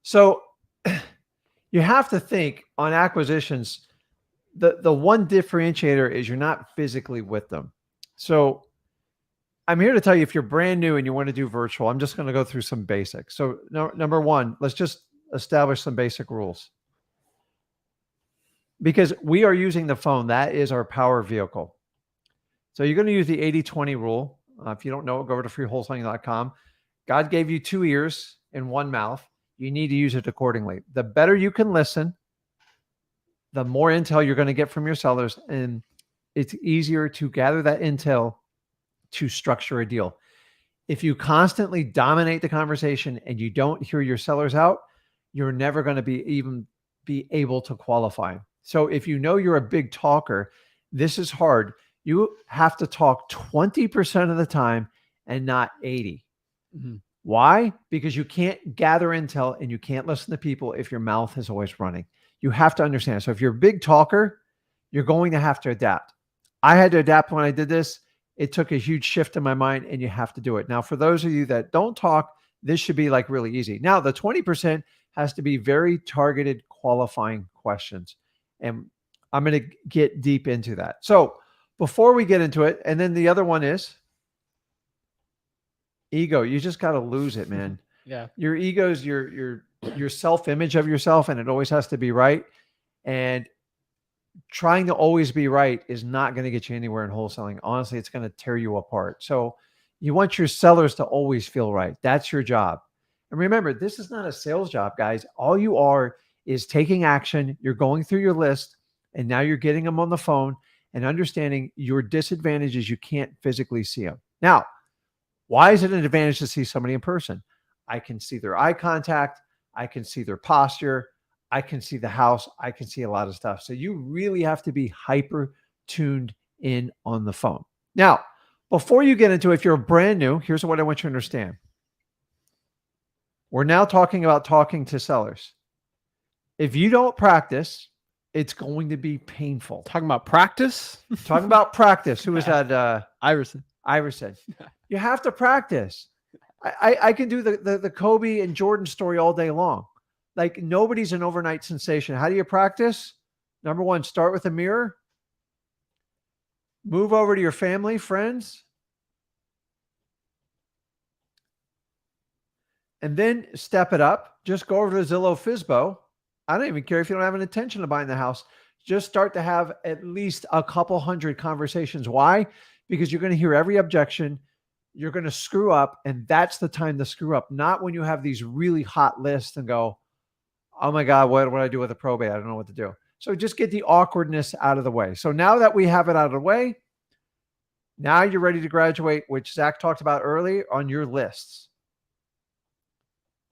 So you have to think on acquisitions, the one differentiator is you're not physically with them. So I'm here to tell you, if you're brand new and you want to do virtual, I'm just going to go through some basics. So number one, let's just establish some basic rules. Because we are using the phone. That is our power vehicle. So you're going to use the 80-20 rule. If you don't know it, go over to freewholesaling.com. God gave you 2 ears and 1 mouth. You need to use it accordingly. The better you can listen, the more intel you're going to get from your sellers. And it's easier to gather that intel to structure a deal. If you constantly dominate the conversation and you don't hear your sellers out, you're never going to be able to qualify. So if you know you're a big talker, this is hard. You have to talk 20% of the time and not 80. Mm-hmm. Why? Because you can't gather intel and you can't listen to people if your mouth is always running. You have to understand. So if you're a big talker, you're going to have to adapt. I had to adapt when I did this. It took a huge shift in my mind, and you have to do it. Now, for those of you that don't talk, this should be like really easy. Now, the 20% has to be very targeted, qualifying questions. And I'm going to get deep into that. So before we get into it, and then the other one is ego. You just got to lose it, man. Yeah. Your ego is your self-image of yourself, and it always has to be right. And trying to always be right is not going to get you anywhere in wholesaling. Honestly, it's going to tear you apart. So you want your sellers to always feel right. That's your job. And remember, this is not a sales job, guys. All you are is taking action. You're going through your list, and now you're getting them on the phone and understanding your disadvantages. You can't physically see them. Now, why is it an advantage to see somebody in person? I can see their eye contact. I can see their posture. I can see the house. I can see a lot of stuff. So you really have to be hyper tuned in on the phone. Now, before you get into it, if you're brand new, here's what I want you to understand. We're now talking about talking to sellers. If you don't practice, it's going to be painful. Talking about practice? Talking about practice. Who was that? Iverson. You have to practice. I can do the Kobe and Jordan story all day long. Like, nobody's an overnight sensation. How do you practice? Number one, start with a mirror. Move over to your family, friends. And then step it up. Just go over to Zillow Fizbo. I don't even care if you don't have an intention of buying the house. Just start to have at least a couple hundred conversations. Why? Because you're going to hear every objection. You're going to screw up. And that's the time to screw up. Not when you have these really hot lists and go, oh my God, what do I do with a probate? I don't know what to do. So just get the awkwardness out of the way. So now that we have it out of the way, now you're ready to graduate, which Zach talked about earlier on your lists.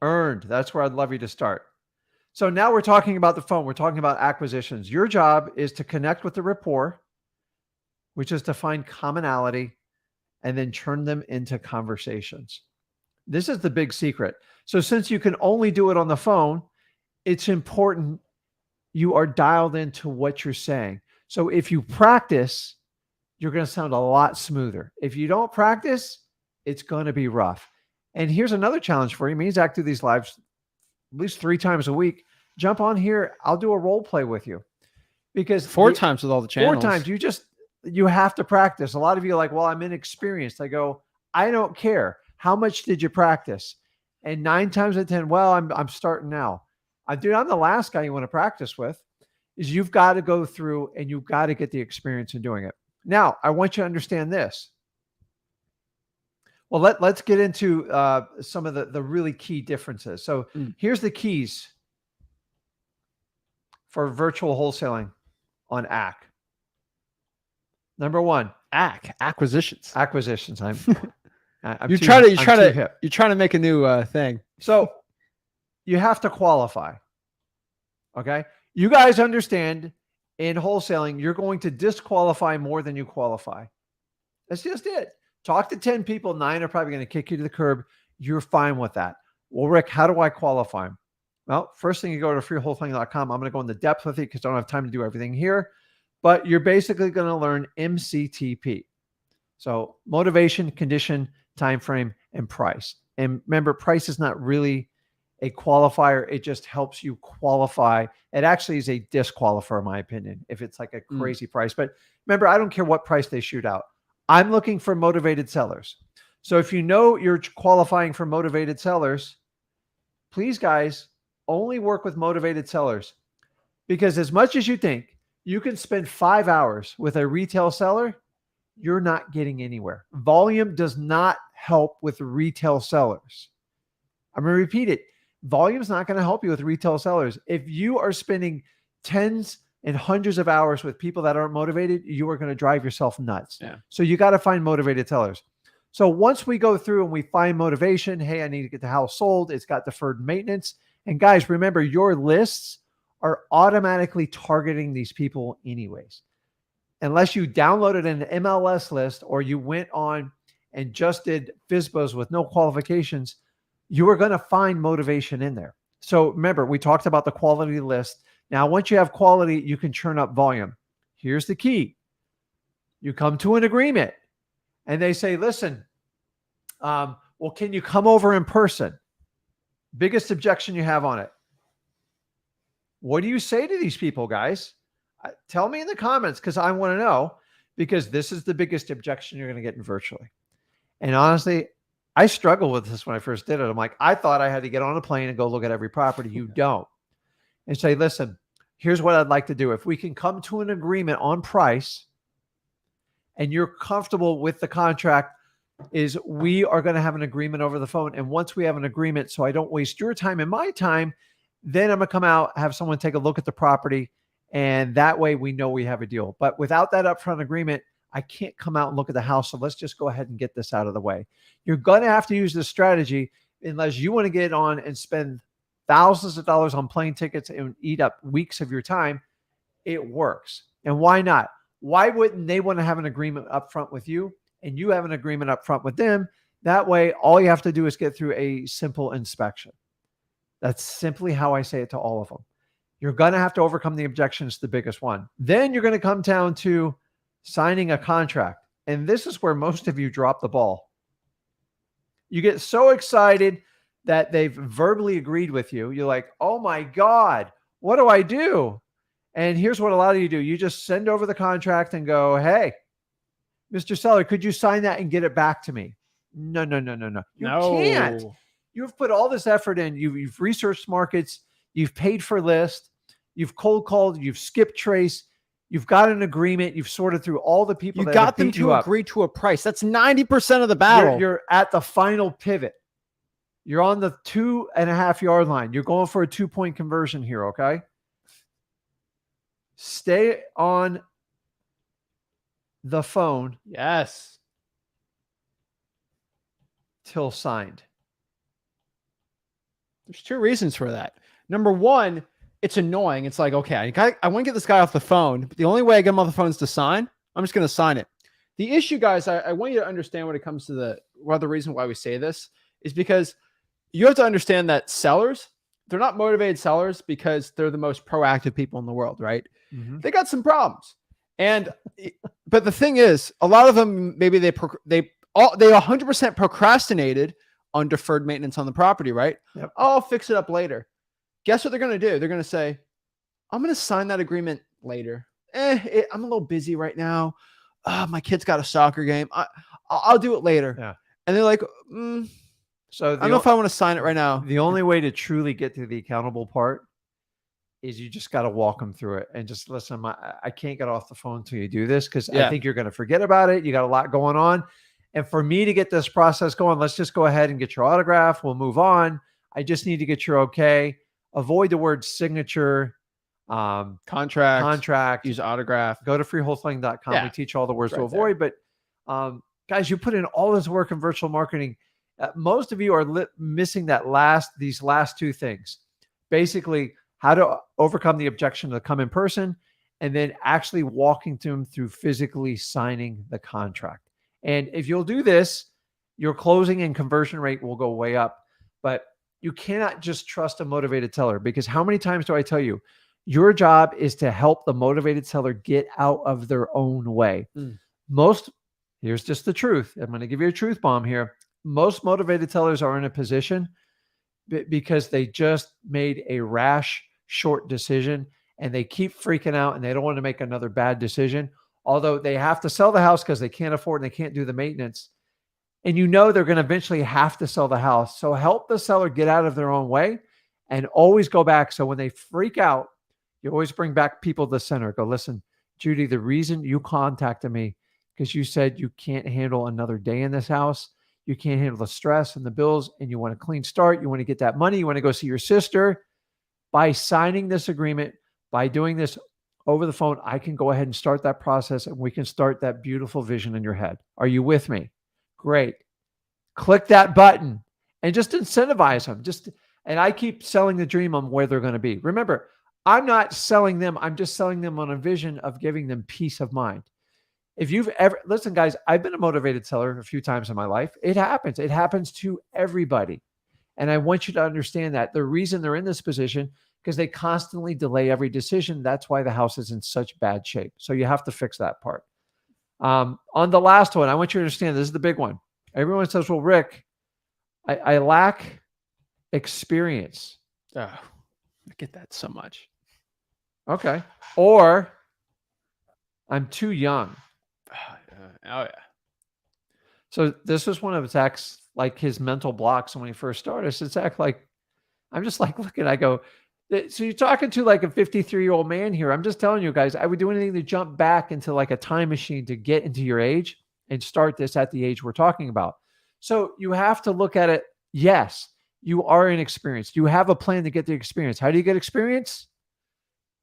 Earned. That's where I'd love you to start. So now we're talking about the phone. We're talking about acquisitions. Your job is to connect with the rapport, which is to find commonality and then turn them into conversations. This is the big secret. So since you can only do it on the phone, it's important you are dialed into what you're saying. So if you practice, you're going to sound a lot smoother. If you don't practice, it's going to be rough. And here's another challenge for you. Me and Zach do these lives at least 3 times a week. Jump on here. I'll do a role play with you, because 4 times with all the channels. 4 times. You have to practice. A lot of you are like, well, I'm inexperienced. I go, I don't care. How much did you practice? And 9 times out of 10, well, I'm starting now. Dude, I'm the last guy you want to practice with. Is you've got to go through and you've got to get the experience in doing it. Now, I want you to understand this. Well, let's get into some of the really key differences. So here's the keys for virtual wholesaling on AC. Number 1, acquisitions. You're trying to make a new thing. So you have to qualify. Okay. You guys understand, in wholesaling, you're going to disqualify more than you qualify. That's just it. Talk to 10 people, 9 are probably going to kick you to the curb. You're fine with that. Well, Rick, how do I qualify them? Well, first thing, you go to freewholesaling.com. I'm going to go into depth with it because I don't have time to do everything here. But you're basically going to learn MCTP. So motivation, condition, time frame, and price. And remember, price is not really a qualifier. It just helps you qualify. It actually is a disqualifier, in my opinion, if it's like a crazy price. But remember, I don't care what price they shoot out. I'm looking for motivated sellers. So if you know you're qualifying for motivated sellers, please, guys, only work with motivated sellers. Because as much as you think you can spend 5 hours with a retail seller, you're not getting anywhere. Volume does not help with retail sellers. I'm going to repeat it. Volume is not going to help you with retail sellers. If you are spending tens and hundreds of hours with people that aren't motivated, you are going to drive yourself nuts. Yeah. So you got to find motivated sellers. So once we go through and we find motivation, hey, I need to get the house sold. It's got deferred maintenance. And guys, remember, your lists are automatically targeting these people anyways. Unless you downloaded an MLS list or you went on and just did FSBOs with no qualifications, you are going to find motivation in there. So remember, we talked about the quality list. Now, once you have quality, you can churn up volume. Here's the key. You come to an agreement and they say, listen, well, can you come over in person? Biggest objection you have on it. What do you say to these people, guys? Tell me in the comments, because I want to know, because this is the biggest objection you're going to get in virtually. And honestly, I struggled with this when I first did it. I'm like, I thought I had to get on a plane and go look at every property. You don't. And say, listen, here's what I'd like to do. If we can come to an agreement on price and you're comfortable with the contract, is we are going to have an agreement over the phone. And once we have an agreement, so I don't waste your time and my time, then I'm going to come out, have someone take a look at the property. And that way we know we have a deal. But without that upfront agreement, I can't come out and look at the house. So let's just go ahead and get this out of the way. You're going to have to use this strategy unless you want to get on and spend thousands of dollars on plane tickets and eat up weeks of your time. It works. And why not? Why wouldn't they want to have an agreement up front with you and you have an agreement up front with them? That way, all you have to do is get through a simple inspection. That's simply how I say it to all of them. You're going to have to overcome the objections, the biggest one. Then you're going to come down to signing a contract. And this is where most of you drop the ball. You get so excited that they've verbally agreed with you. You're like, oh my God, what do I do? And here's what a lot of you do. You just send over the contract and go, hey, Mr. Seller, could you sign that and get it back to me? No. You can't. You've put all this effort in. You've researched markets. You've paid for list. You've cold called. You've skipped trace. You've got an agreement. You've sorted through all the people. You got them to agree to a price. That's 90% of the battle. You're at the final pivot. You're on the 2.5 yard line. You're going for a 2-point conversion here, okay? Stay on the phone. Yes. Till signed. There's 2 reasons for that. Number one, it's annoying. It's like, okay, I want to get this guy off the phone, but the only way I get him off the phone is to sign. I'm just going to sign it. The issue, guys, I want you to understand when it comes to the reason why we say this is because you have to understand that sellers, they're not motivated sellers because they're the most proactive people in the world, right? Mm-hmm. They got some problems. But the thing is, a lot of them, maybe they 100% procrastinated undeferred maintenance on the property, right? Yep. Oh, I'll fix it up later. Guess what they're going to do? They're going to say, I'm going to sign that agreement later. I'm a little busy right now. My kid's got a soccer game. I'll do it later. Yeah. And they're like, so I don't know if I want to sign it right now. The only way to truly get to the accountable part is you just got to walk them through it and just listen. I can't get off the phone until you do this because I think you're going to forget about it. You got a lot going on. And for me to get this process going, let's just go ahead and get your autograph. We'll move on. I just need to get your okay. Avoid the word signature, contract, use autograph. Go to freewholesaling.com. Yeah, we teach all the words right to avoid. there. But guys, you put in all this work in virtual marketing. Most of you are missing these last two things. Basically, how to overcome the objection to come in person, and then actually walking them through physically signing the contract. And if you'll do this, your closing and conversion rate will go way up. But you cannot just trust a motivated seller, because how many times do I tell you, your job is to help the motivated seller get out of their own way. Here's just the truth. I'm going to give you a truth bomb here. Most motivated sellers are in a position because they just made a rash, short decision, and they keep freaking out and they don't want to make another bad decision. Although they have to sell the house because they can't afford and they can't do the maintenance. And you know they're going to eventually have to sell the house. So help the seller get out of their own way and always go back. So when they freak out, you always bring back people to the center. Go, listen, Judy, the reason you contacted me because you said you can't handle another day in this house. You can't handle the stress and the bills, and you want a clean start. You want to get that money. You want to go see your sister. By signing this agreement, by doing this over the phone, I can go ahead and start that process, and we can start that beautiful vision in your head. Are you with me? Great. Click that button and just incentivize them. And I keep selling the dream on where they're going to be. Remember, I'm not selling them. I'm just selling them on a vision of giving them peace of mind. If you've ever, listen, guys, I've been a motivated seller a few times in my life. It happens. It happens to everybody. And I want you to understand that the reason they're in this position, because they constantly delay every decision. That's why the house is in such bad shape. So you have to fix that part. On the last one, I want you to understand, this is the big one. Everyone says, well, Rick, I lack experience. Oh, I get that so much. Okay. Or I'm too young. Oh, yeah. So this was one of Zach's, like his mental blocks when he first started. I said, Zach, I'm just looking, I go, so you're talking to like a 53-year-old man here. I'm just telling you guys, I would do anything to jump back into like a time machine to get into your age and start this at the age we're talking about. So you have to look at it. Yes, you are inexperienced. You have a plan to get the experience. How do you get experience?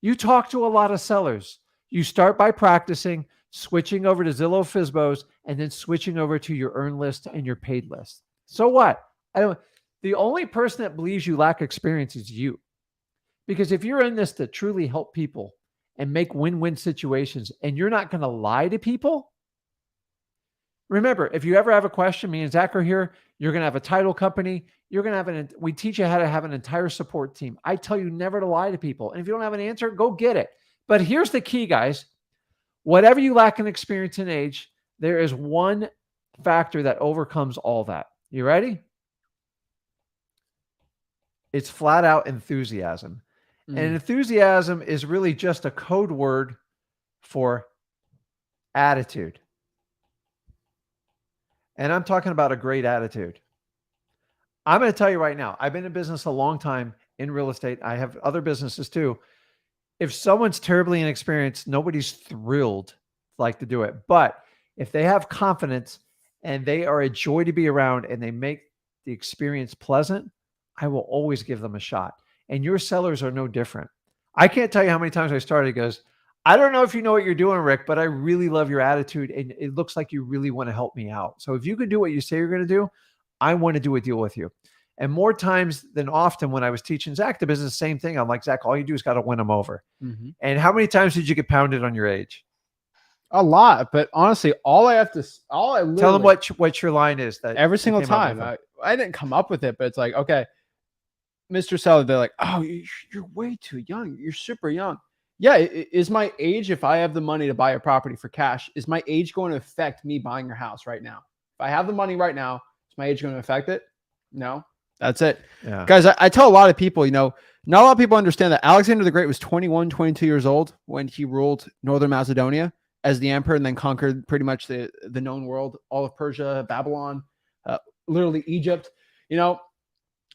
You talk to a lot of sellers. You start by practicing, switching over to Zillow Fizbos, and then switching over to your earn list and your paid list. So what? The only person that believes you lack experience is you. Because if you're in this to truly help people and make win-win situations, and you're not going to lie to people, remember, if you ever have a question, me and Zach are here, you're going to have a title company. You're going to have we teach you how to have an entire support team. I tell you never to lie to people. And if you don't have an answer, go get it. But here's the key, guys. Whatever you lack in experience and age, there is one factor that overcomes all that. You ready? It's flat out enthusiasm. And enthusiasm is really just a code word for attitude. And I'm talking about a great attitude. I'm going to tell you right now, I've been in business a long time in real estate. I have other businesses too. If someone's terribly inexperienced, nobody's thrilled to do it. But if they have confidence and they are a joy to be around and they make the experience pleasant, I will always give them a shot. And your sellers are no different. I can't tell you how many times I started. He goes, I don't know if you know what you're doing, Rick, but I really love your attitude. And it looks like you really want to help me out. So if you can do what you say you're going to do, I want to do a deal with you. And more times than often when I was teaching Zach the business, same thing. I'm like, Zach, all you do is got to win them over. Mm-hmm. And how many times did you get pounded on your age? A lot. But honestly, tell them what your line is. That every single time. I didn't come up with it, but it's like, okay, Mr. Seller, they're like, oh, you're way too young. You're super young. Yeah. Is my age, if I have the money to buy a property for cash, is my age going to affect me buying your house right now? If I have the money right now, is my age going to affect it? No, that's it. Yeah. Guys, I tell a lot of people, not a lot of people understand that Alexander the Great was 21, 22 years old when he ruled Northern Macedonia as the emperor and then conquered pretty much the known world, all of Persia, Babylon, literally Egypt.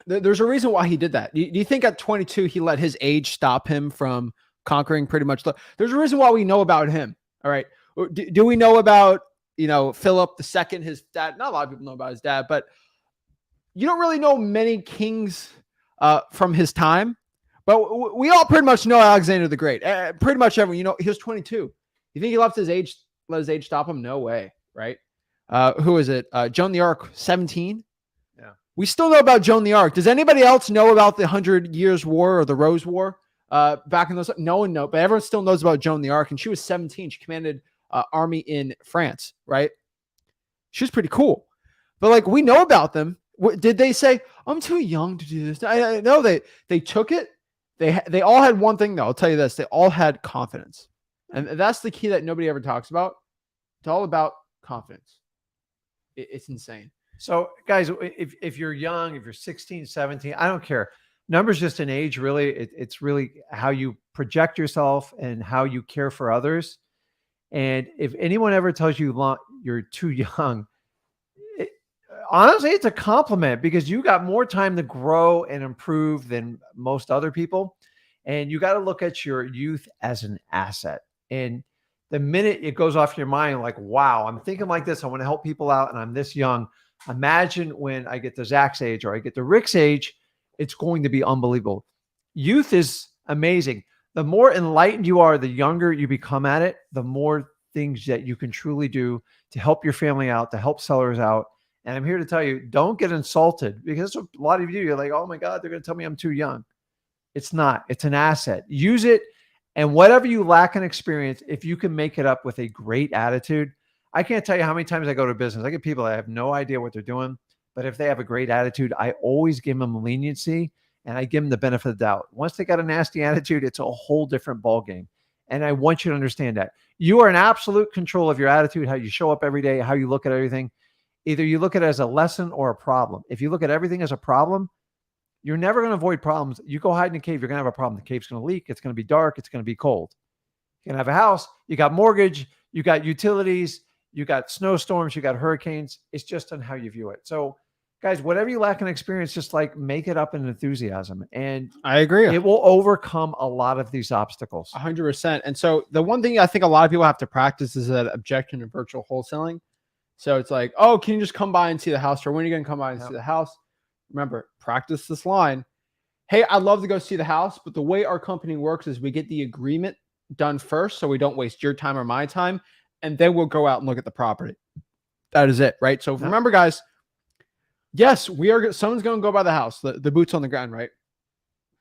There's a reason why he did that. Do you think at 22 he let his age stop him from conquering pretty much? There's a reason why we know about him. All right. Do we know about, Philip II, his dad? Not a lot of people know about his dad, but you don't really know many kings from his time. But we all pretty much know Alexander the Great. Pretty much everyone. He was 22. You think he let his age stop him? No way, right? Who is it? Joan the Arc, 17. Yeah. We still know about Joan the Arc. Does anybody else know about the 100 Years' War or the Rose War back in those? No one knows, but everyone still knows about Joan the Arc. And she was 17. She commanded army in France, right? She was pretty cool. But we know about them. Did they say, I'm too young to do this? No, they took it. They all had one thing, though. I'll tell you this. They all had confidence. And that's the key that nobody ever talks about. It's all about confidence. It's insane. So guys, if you're young, if you're 16, 17, I don't care. Numbers just an age, really. It's really how you project yourself and how you care for others. And if anyone ever tells you you're too young, honestly, it's a compliment because you got more time to grow and improve than most other people. And you got to look at your youth as an asset. And the minute it goes off your mind, like, wow, I'm thinking like this, I want to help people out and I'm this young. Imagine when I get to Zach's age or I get to Rick's age, it's going to be unbelievable. Youth is amazing. The more enlightened you are, the younger you become at it, the more things that you can truly do to help your family out, to help sellers out. And I'm here to tell you, don't get insulted because a lot of you're like, oh my God, they're going to tell me I'm too young. It's not. It's an asset. Use it. And whatever you lack in experience, if you can make it up with a great attitude, I can't tell you how many times I go to business. I get people that have no idea what they're doing, but if they have a great attitude, I always give them leniency and I give them the benefit of the doubt. Once they got a nasty attitude, it's a whole different ballgame. And I want you to understand that you are in absolute control of your attitude, how you show up every day, how you look at everything. Either you look at it as a lesson or a problem. If you look at everything as a problem, you're never going to avoid problems. You go hide in a cave, you're going to have a problem. The cave's going to leak. It's going to be dark. It's going to be cold. You're going to have a house. You got mortgage. You got utilities. You got snowstorms. You got hurricanes. It's just on how you view it. So guys, whatever you lack in experience, just make it up in enthusiasm. And I agree. It will overcome a lot of these obstacles. 100%. And so the one thing I think a lot of people have to practice is that objection to virtual wholesaling. So it's like, oh, can you just come by and see the house? Or when are you going to come by and see the house? Remember, practice this line. Hey, I'd love to go see the house, but the way our company works is we get the agreement done first so we don't waste your time or my time, and then we'll go out and look at the property. That is it, right? So remember, guys, yes, someone's going to go by the house, the boots on the ground, right?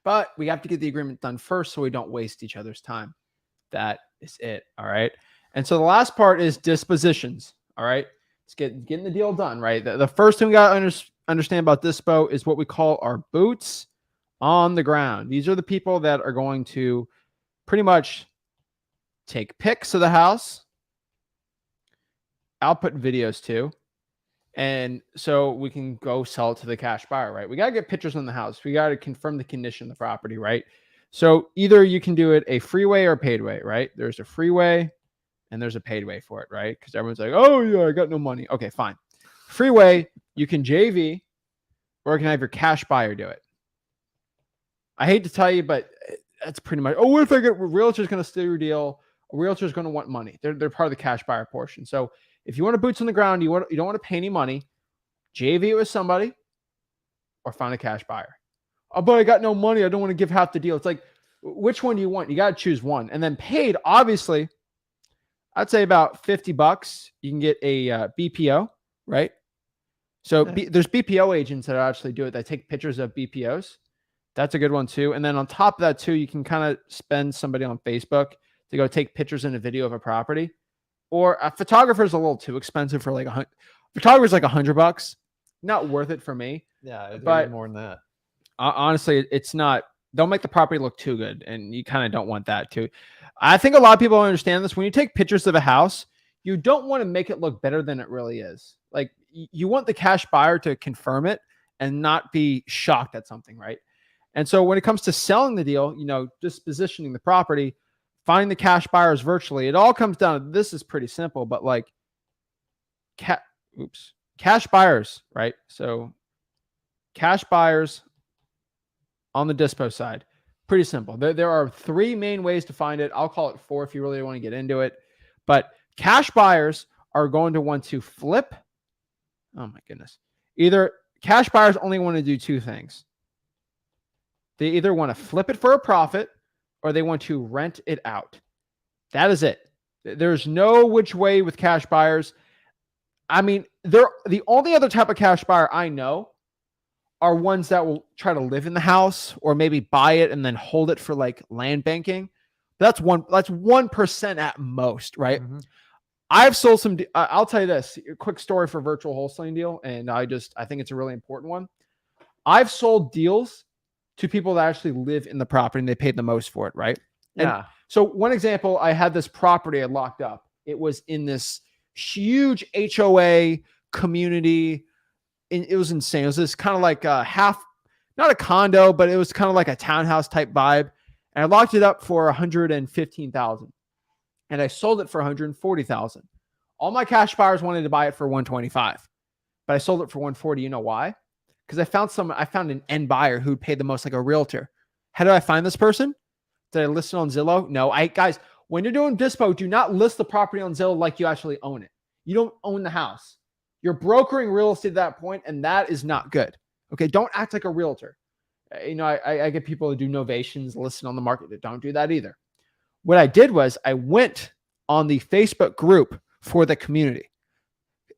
But we have to get the agreement done first so we don't waste each other's time. That is it, all right? And so the last part is dispositions, all right? It's getting the deal done, right? The first thing we got to understand about dispo is what we call our boots on the ground. These are the people that are going to pretty much take pics of the house, output videos too, and so we can go sell it to the cash buyer, right? We got to get pictures on the house. We got to confirm the condition of the property, right? So either you can do it a free way or a paid way, right? There's a free way and there's a paid way for it, right? Because everyone's like, oh yeah, I got no money. Okay, fine. Free way, you can JV or you can have your cash buyer do it. I hate to tell you, but that's pretty much, oh, what if I get a realtor's going to steal your deal? A realtor's going to want money. They're part of the cash buyer portion. So if you want a boots on the ground, you don't want to pay any money, JV it with somebody or find a cash buyer. Oh, but I got no money. I don't want to give half the deal. It's like, which one do you want? You got to choose one. And then paid, obviously, I'd say about $50. You can get a BPO, right? So there's BPO agents that actually do it, that take pictures of BPOs. That's a good one too. And then on top of that too, you can kind of spend somebody on Facebook to go take pictures and a video of a property. Or a photographer is a little too expensive for photographer's like $100. Not worth it for me. Yeah, but more than that. Honestly, it's not. Don't make the property look too good, and you kind of don't want that too. I think a lot of people don't understand this. When you take pictures of a house, you don't want to make it look better than it really is. Like, you want the cash buyer to confirm it and not be shocked at something, right? And so when it comes to selling the deal, dispositioning the property, finding the cash buyers virtually, it all comes down to, this is pretty simple, but like cash buyers, right? So cash buyers on the dispo side, pretty simple. There are 3 main ways to find it. I'll call it 4 if you really want to get into it. But cash buyers are going to want to flip. Oh my goodness. Either cash buyers only want to do 2 things. They either want to flip it for a profit or they want to rent it out. That is it. There's no which way with cash buyers. I mean, they're the only other type of cash buyer I know are ones that will try to live in the house or maybe buy it and then hold it for like land banking. That's 1% at most, right? Mm-hmm. I've sold some. I'll tell you this, a quick story for virtual wholesaling deal, and I think it's a really important one. I've sold deals to people that actually live in the property and they paid the most for it, right? Yeah. And so one example, I had this property I locked up. It was in this huge HOA community. It was insane. It was this kind of like a not a condo, but it was kind of like a townhouse type vibe. And I locked it up for $115,000. And I sold it for $140,000. All my cash buyers wanted to buy it for $125,000, but I sold it for $140,000. You know why? Because I found an end buyer who'd pay the most, like a realtor. How did I find this person? Did I list it on Zillow? No. Guys, when you're doing dispo, do not list the property on Zillow like you actually own it. You don't own the house. You're brokering real estate at that point, and that is not good. Okay, don't act like a realtor. I get people to do novations, listen on the market that don't do that either. What I did was I went on the Facebook group for the community.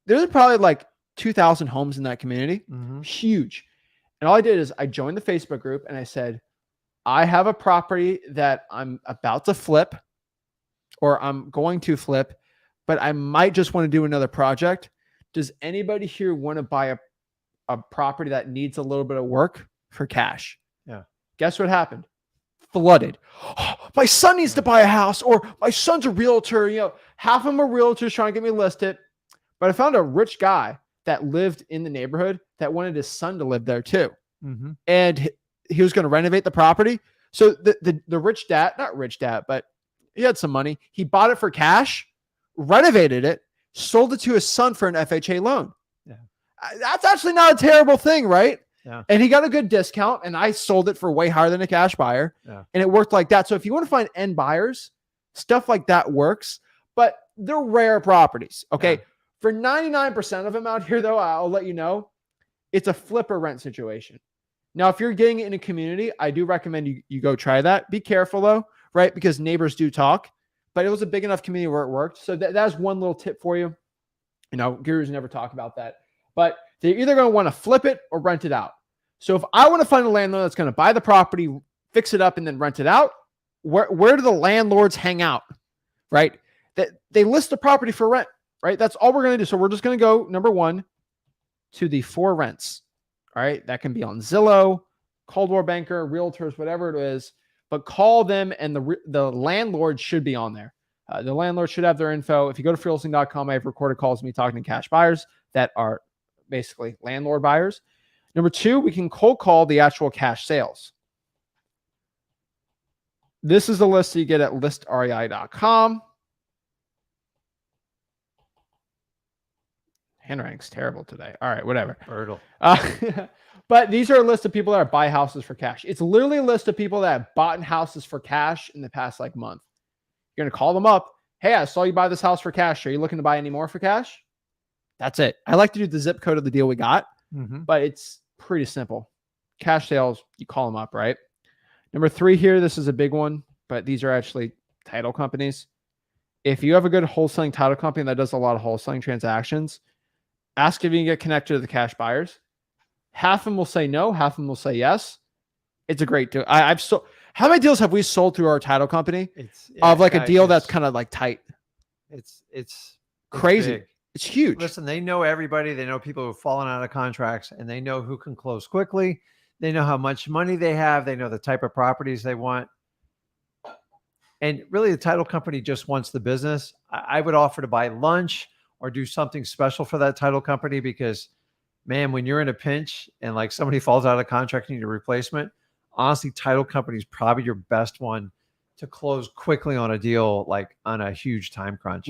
There's probably like 2,000 homes in that community. Mm-hmm. Huge. And all I did is I joined the Facebook group and I said, I have a property that I'm about to flip or I'm going to flip, but I might just want to do another project. Does anybody here want to buy a property that needs a little bit of work for cash? Yeah. Guess what happened? Flooded. Oh, my son needs to buy a house, or my son's a realtor. Half of them are realtors trying to get me listed. But I found a rich guy that lived in the neighborhood that wanted his son to live there too. Mm-hmm. And he was going to renovate the property. So the rich dad, not rich dad, but he had some money. He bought it for cash, renovated it, sold it to his son for an FHA loan. Yeah. That's actually not a terrible thing, right? Yeah. And he got a good discount, and I sold it for way higher than a cash buyer. Yeah. And it worked like that. So if you want to find end buyers, stuff like that works, but they're rare properties. Okay. Yeah. For 99% of them out here, though, I'll let you know, it's a flip or rent situation. Now, if you're getting it in a community, I do recommend you go try that. Be careful though, right? Because neighbors do talk, but it was a big enough community where it worked. So that's one little tip for you. Gurus never talk about that, but they're either going to want to flip it or rent it out. So if I want to find a landlord that's going to buy the property, fix it up, and then rent it out, where do the landlords hang out, right? That they list the property for rent, right? That's all we're going to do. So we're just going to go, number 1, to the 4 rents. All right. That can be on Zillow, Coldwell Banker, realtors, whatever it is, but call them and the landlord should be on there. The landlord should have their info. If you go to freeholding.com, I have recorded calls of me talking to cash buyers that are basically landlord buyers. Number 2, we can cold call the actual cash sales. This is the list that you get at listrei.com. Handwriting's terrible today. All right, whatever. Brutal. But these are a list of people that buy houses for cash. It's literally a list of people that have bought houses for cash in the past month. You're going to call them up. Hey, I saw you buy this house for cash. Are you looking to buy any more for cash? That's it. I like to do the zip code of the deal we got, but it's pretty simple. Cash sales, you call them up, right? Number 3 here, this is a big one, but these are actually title companies. If you have a good wholesaling title company that does a lot of wholesaling transactions, ask if you can get connected to the cash buyers. Half of them will say no. Half of them will say yes. It's a great deal. How many deals have we sold through our title company a deal that's kind of like tight? It's crazy. Big. It's huge. Listen, they know everybody. They know people who've fallen out of contracts, and they know who can close quickly. They know how much money they have. They know the type of properties they want. And really, the title company just wants the business. I would offer to buy lunch or do something special for that title company because man, when you're in a pinch and like somebody falls out of contract and you need a replacement, honestly, title company is probably your best one to close quickly on a deal, like on a huge time crunch.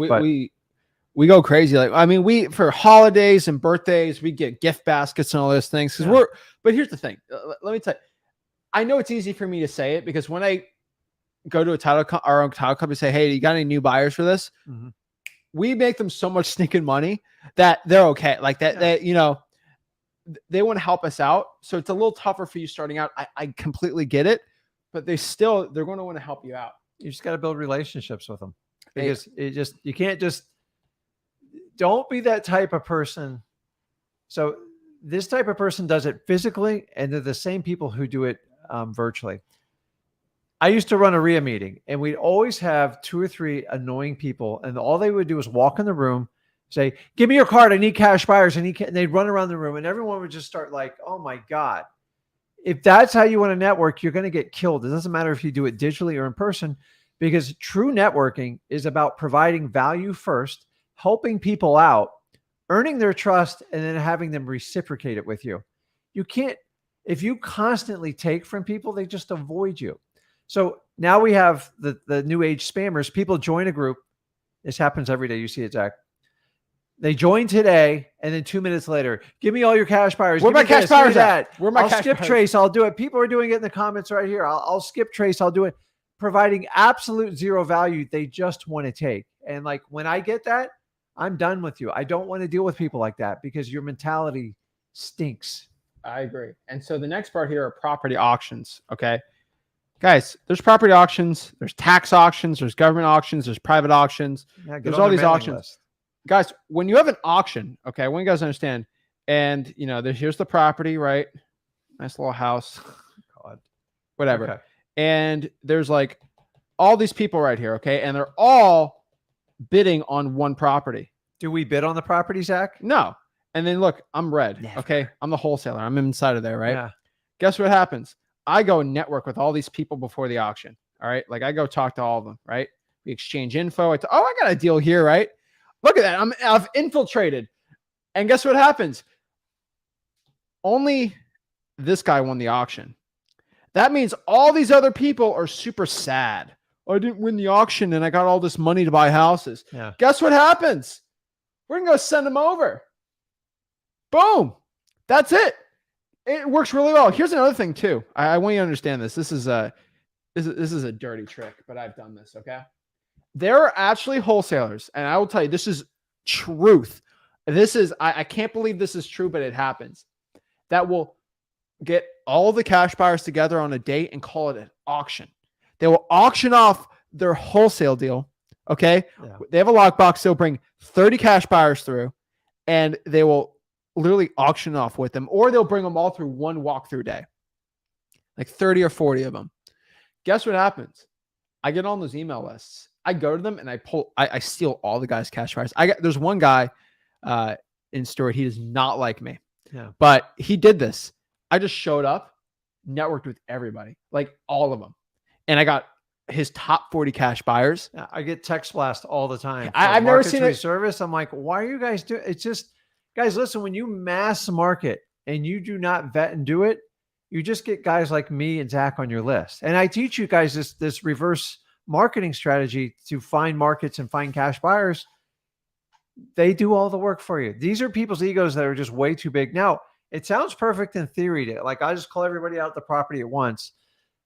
We go crazy. Like, I mean, for holidays and birthdays, we get gift baskets and all those things. But here's the thing. Let me tell you, I know it's easy for me to say it because when I go to our own title company, say, hey, you got any new buyers for this? Mhm. We make them so much stinking money that they're okay. Like that, they want to help us out. So it's a little tougher for you starting out. I completely get it, but they're going to want to help you out. You just got to build relationships with them because you can't just, don't be that type of person. So this type of person does it physically, and they're the same people who do it virtually. I used to run a RIA meeting, and we'd always have 2 or 3 annoying people, and all they would do is walk in the room, say, give me your card. I need cash buyers. And they'd run around the room, and everyone would just start like, oh my God. If that's how you want to network, you're going to get killed. It doesn't matter if you do it digitally or in person, because true networking is about providing value first, helping people out, earning their trust, and then having them reciprocate it with you. You can't, if you constantly take from people, they just avoid you. So now we have the new age spammers. People join a group. This happens every day. You see it, Zach. They join today, and then 2 minutes later, give me all your cash buyers. Where my cash buyers at? Where my cash skip trace? I'll do it. People are doing it in the comments right here. I'll skip trace. I'll do it. Providing absolute zero value. They just want to take. And like when I get that, I'm done with you. I don't want to deal with people like that because your mentality stinks. I agree. And so the next part here are property auctions. Okay. Guys, there's property auctions, there's tax auctions, there's government auctions, there's private auctions. Yeah, there's all these auctions. List. Guys, when you have an auction, okay, I want you guys to understand, and here's the property, right? Nice little house. God. Whatever. Okay. And there's like all these people right here, okay? And they're all bidding on one property. Do we bid on the property, Zach? No. And then look, I'm red. Never. Okay. I'm the wholesaler. I'm inside of there, right? Yeah. Guess what happens? I go network with all these people before the auction. All right. Like I go talk to all of them, right? We exchange info. I got a deal here, right? Look at that. I've infiltrated. And guess what happens? Only this guy won the auction. That means all these other people are super sad. I didn't win the auction and I got all this money to buy houses. Yeah. Guess what happens? We're going to go send them over. Boom. That's it. It works really well. Here's another thing too. I want you to understand this. This is a dirty trick, but I've done this. Okay. There are actually wholesalers, and I will tell you, this is truth. I can't believe this is true, but it happens. That will get all the cash buyers together on a date and call it an auction. They will auction off their wholesale deal. Okay. Yeah. They have a lockbox. They'll bring 30 cash buyers through, and they will literally auction off with them, or they'll bring them all through one walkthrough day, like 30 or 40 of them. Guess what happens? I get on those email lists. I go to them and I steal all the guys' cash buyers. There's one guy in store. He does not like me, but he did this. I just showed up, networked with everybody, like all of them. And I got his top 40 cash buyers. I get text blast all the time. I've never seen a service. I'm like, why are you guys doing? It's just, guys, listen, when you mass market and you do not vet and do it, you just get guys like me and Zach on your list. And I teach you guys this reverse marketing strategy to find markets and find cash buyers. They do all the work for you. These are people's egos that are just way too big. Now, it sounds perfect in theory. I just call everybody out the property at once.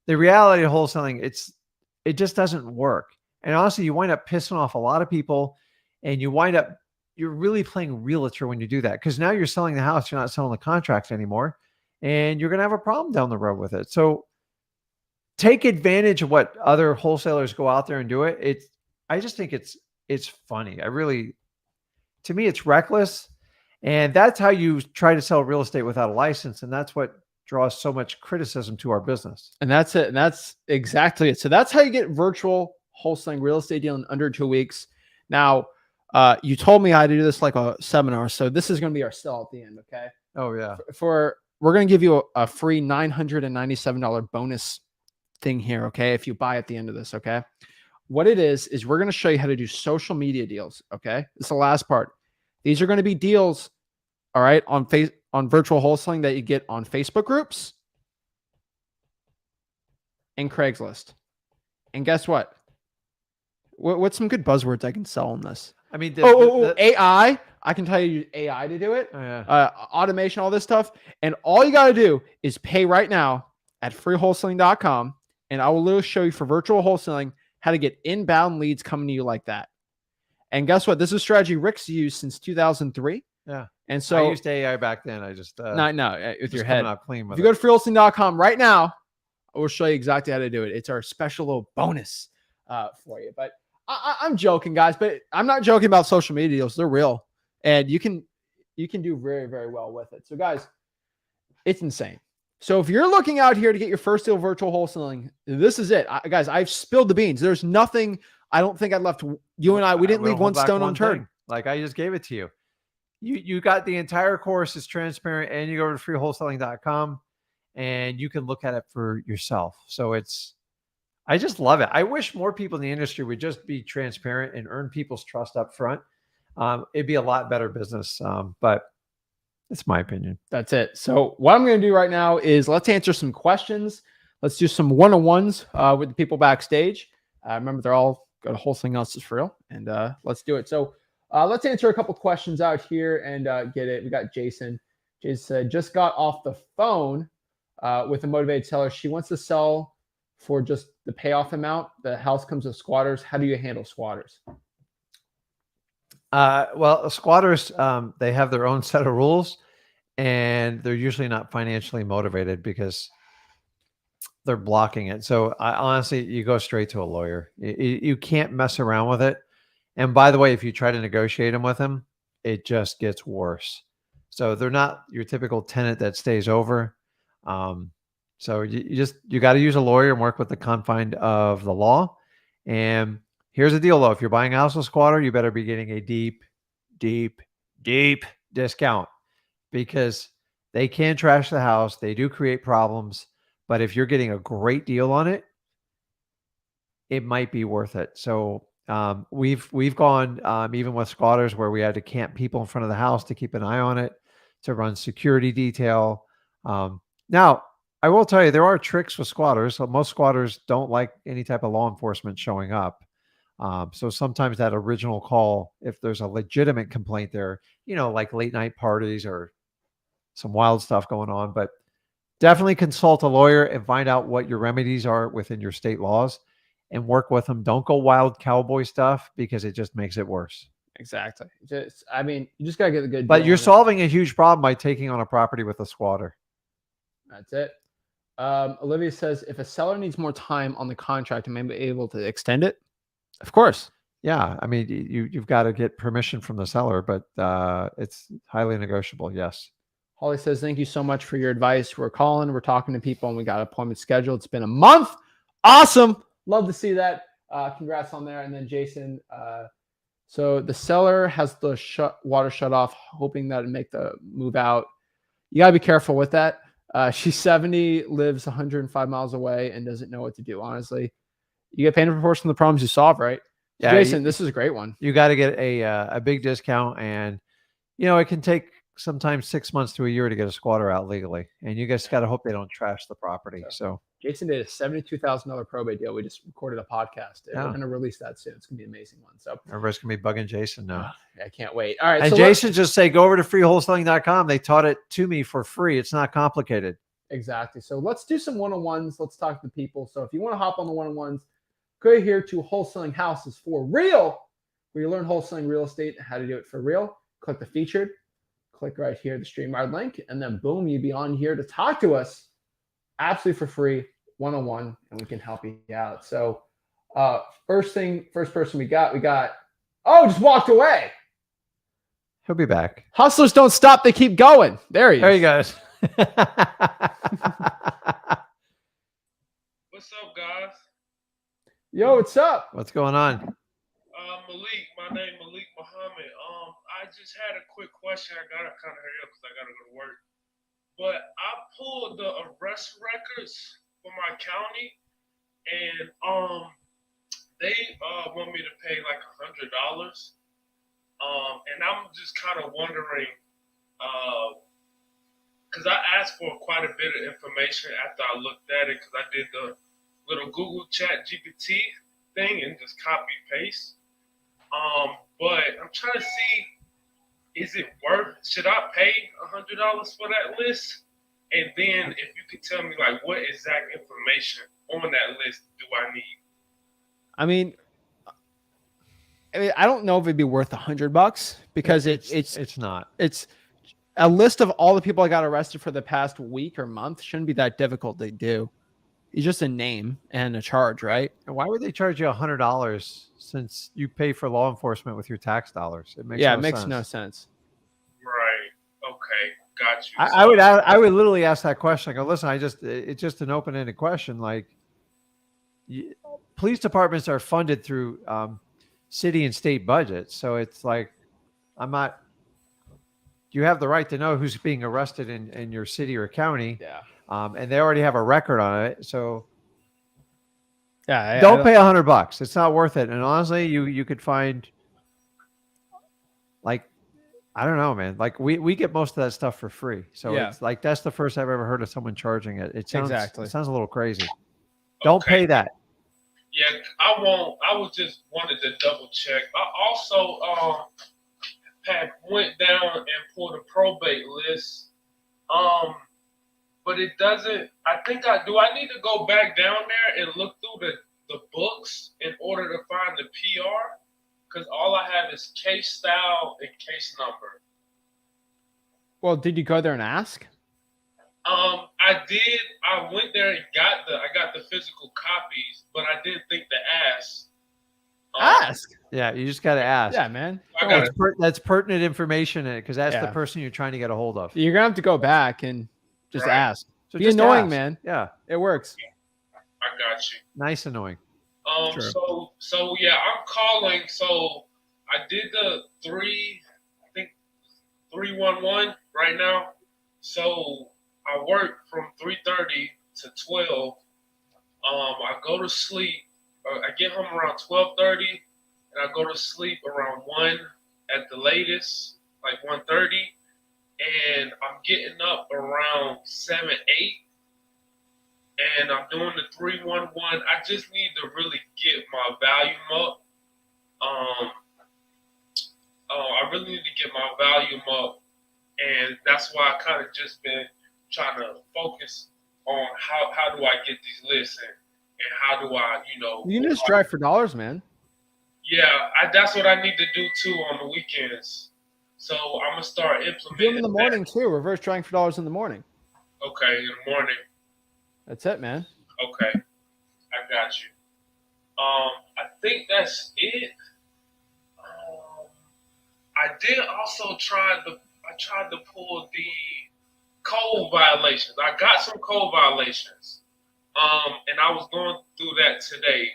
The reality of wholesaling, it just doesn't work. And honestly, you wind up pissing off a lot of people, and you're really playing realtor when you do that, because now you're selling the house. You're not selling the contract anymore, and you're going to have a problem down the road with it. So take advantage of what other wholesalers go out there and do it. I just think it's funny. To me, it's reckless. And that's how you try to sell real estate without a license. And that's what draws so much criticism to our business. And that's it. And that's exactly it. So that's how you get virtual wholesaling real estate deal in under 2 weeks. Now, you told me I had to do this like a seminar. So this is going to be our sell at the end. Okay. Oh yeah. We're going to give you a free $997 bonus thing here. Okay. If you buy at the end of this. Okay. What it is we're going to show you how to do social media deals. Okay. This is the last part. These are going to be deals all right, on virtual wholesaling that you get on Facebook groups and Craigslist. And guess what? What's some good buzzwords I can sell on this? I mean, AI. I can tell you use AI to do it. Oh, yeah. Automation, all this stuff. And all you got to do is pay right now at freewholesaling.com. And I will literally show you for virtual wholesaling how to get inbound leads coming to you like that. And guess what? This is a strategy Rick's used since 2003. Yeah. And so I used AI back then. I just no, with just your coming head. out clean If with you go it. to freewholesaling.com right now, I will show you exactly how to do it. It's our special little bonus for you. But I'm joking, guys. But I'm not joking about social media deals. They're real, and you can do very, very well with it. So, guys, it's insane. So, if you're looking out here to get your first deal virtual wholesaling, this is it, guys. I've spilled the beans. There's nothing. I don't think I left you and I. We didn't leave one stone unturned. Like I just gave it to you. You got the entire course. It's transparent, and you go to freewholesaling.com and you can look at it for yourself. So I just love it. I wish more people in the industry would just be transparent and earn people's trust up front. It'd be a lot better business. But it's my opinion. That's it. So what I'm going to do right now is let's answer some questions. Let's do some one-on-ones with the people backstage. Remember, they're all go to Wholesaling Else is for real, and let's do it. So let's answer a couple questions out here and get it. We got Jason. Jason said, just got off the phone with a motivated seller. She wants to sell for just the payoff amount. The house comes with squatters. How do you handle squatters? Well, squatters, they have their own set of rules, and they're usually not financially motivated because they're blocking it. So honestly, you go straight to a lawyer. You can't mess around with it. And by the way, if you try to negotiate them with them, it just gets worse. So they're not your typical tenant that stays over. So you got to use a lawyer and work with the confine of the law. And here's the deal, though. If you're buying a house with squatter, you better be getting a deep, deep, deep discount because they can trash the house. They do create problems. But if you're getting a great deal on it, it might be worth it. So we've gone even with squatters where we had to camp people in front of the house to keep an eye on it, to run security detail. Now, I will tell you, there are tricks with squatters. So most squatters don't like any type of law enforcement showing up. So sometimes that original call, if there's a legitimate complaint there, like late night parties or some wild stuff going on, but definitely consult a lawyer and find out what your remedies are within your state laws and work with them. Don't go wild cowboy stuff because it just makes it worse. Exactly. You just got to get the good. But you're solving a huge problem by taking on a property with a squatter. That's it. Olivia says, if a seller needs more time on the contract, am I able to extend it? Of course. Yeah. I mean, you've got to get permission from the seller, but it's highly negotiable. Yes. Holly says, thank you so much for your advice. We're calling, we're talking to people, and we got an appointment scheduled. It's been a month. Awesome. Love to see that. Congrats on there. And then Jason, so the seller has the water shut off, hoping that it'd make the move out. You got to be careful with that. She's 70, lives 105 miles away, and doesn't know what to do. Honestly, you get paid in proportion to the problems you solve, right? Yeah, Jason, this is a great one. You got to get a big discount, and it can take sometimes 6 months to a year to get a squatter out legally, and you guys got to hope they don't trash the property. So Jason did a $72,000 probate deal. We just recorded a podcast. Yeah. We're going to release that soon. It's going to be an amazing one. So everybody's going to be bugging Jason now. I can't wait. All right. And so Jason, just say, go over to freewholesaling.com. They taught it to me for free. It's not complicated. Exactly. So let's do some one-on-ones. Let's talk to the people. So if you want to hop on the one-on-ones, go here to Wholesaling Houses for Real, where you learn wholesaling real estate and how to do it for real. Click the featured. Click right here, the StreamYard link, and then boom, you'd be on here to talk to us absolutely for free, one-on-one, and we can help you out. So first person we got, just walked away. He'll be back. Hustlers don't stop, they keep going. There he is. There you go. What's up, guys? Yo, what's up? What's going on? Malik, my name Malik Muhammad. I just had a quick question. I gotta kind of hurry up because I gotta go to work. But I pulled the arrest records for my county, and they want me to pay like $100. And I'm just kind of wondering, Because I asked for quite a bit of information after I looked at it, because I did the little Google Chat GPT thing and just copy paste. But I'm trying to see, is it worth? Should I pay $100 for that list? And then if you could tell me like what exact information on that list do I need? I mean, I don't know if it'd be worth $100 because It's not. it's a list of all the people I got arrested for the past week or month shouldn't be that difficult to do. It's just a name and a charge, right? And why would they charge you $100 since you pay for law enforcement with your tax dollars? It makes Yeah, no it makes sense. no sense. Right. Okay. Got you. I would literally ask that question. I go, listen, it's just an open-ended question. Like, police departments are funded through city and state budgets. So it's like, you have the right to know who's being arrested in your city or county. Yeah. And they already have a record on it. So Yeah. don't pay $100. It's not worth it. And honestly, you could find, like, I don't know, man. Like we get most of that stuff for free. So Yeah. it's like, that's the first I've ever heard of someone charging it. It sounds a little crazy. Don't Okay. pay that. Yeah, I won't. I was just wanted to double check. I also had went down and pulled a probate list. But it doesn't. I think I do. I need to go back down there and look through the books in order to find the PR, because all I have is case style and case number. Well, did you go there and ask? I did. I went there and I got the physical copies, but I didn't think to ask. Ask. Yeah, you just got to ask. Yeah, man. That's pertinent information in it, because that's the Yeah. person you're trying to get a hold of. You're gonna have to go back and just Right. ask. So Be just annoying, ask. man. Yeah, It works. I got you. nice annoying. True. So yeah, I'm calling. So I did the 311 right now. So I work from 3:30 to 12. I go to sleep. I get home around 12:30, and I go to sleep around 1 at the latest, like 1:30, and I'm getting up around 7, 8. And I'm doing the 311. I just need to really get my volume up. I really need to get my volume up, and that's why I kind of just been trying to focus on how do I get these lists and how do I, You can just drive for dollars, man. Yeah, that's what I need to do too on the weekends. So I'm gonna start implementing. Do them in the morning too. Reverse driving for dollars in the morning. Okay, in the morning. That's it, man. Okay, I got you. I think that's it. I did also try to pull the code violations. I got some code violations. And I was going through that today.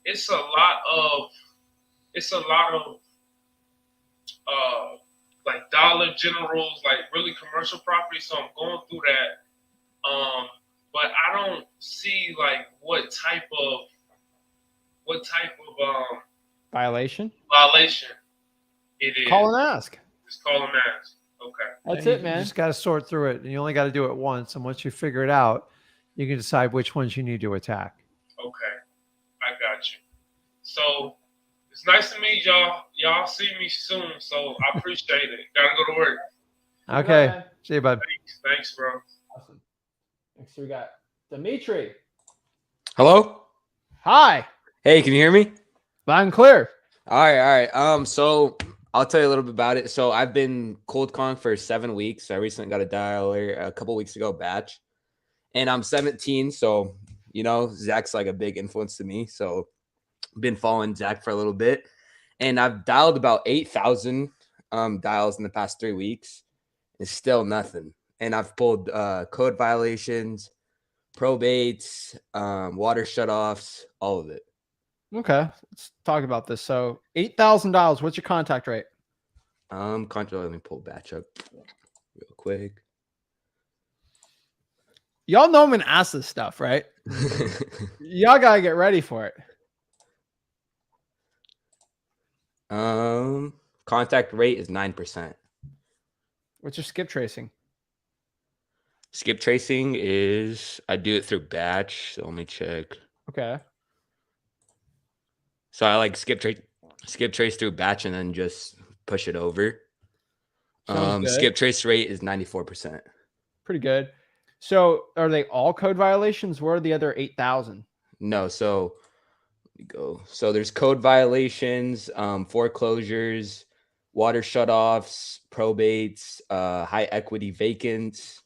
It's a lot of like Dollar Generals, like really commercial property. So I'm going through that. But I don't see like what type of Violation. it is. Call and ask. Just call and ask. Okay. That's You it, man. just got to sort through it, and you only got to do it once. And once you figure it out, you can decide which ones you need to attack. Okay. I got you. So it's nice to meet y'all. Y'all see me soon, so I appreciate it. Gotta go to work. Okay. man. See you, bud. Thanks, bro. Awesome. Next we got Dimitri. Hello? Hi. Hey, can you hear me? Loud and clear. All right. So I'll tell you a little bit about it. So I've been cold calling for 7 weeks. I recently got a dialer a couple weeks ago, batch. And I'm 17, so Zach's like a big influence to me. So I've been following Zach for a little bit. And I've dialed about 8,000 dials in the past 3 weeks. It's still nothing. And I've pulled code violations, probates, water shutoffs, all of it. Okay. Let's talk about this. So $8,000. What's your contact rate? Let me pull batch up real quick. Y'all know I'm gonna ask this stuff, right? Y'all gotta get ready for it. Contact rate is 9%. What's your skip tracing? Skip tracing is I do it through batch. So let me check. Okay. So I like skip trace through batch and then just push it over. Sounds good. Skip trace rate is 94%. Pretty good. So are they all code violations? What are the other 8,000? No, so let me go. So there's code violations, foreclosures, water shutoffs, probates, high equity vacants,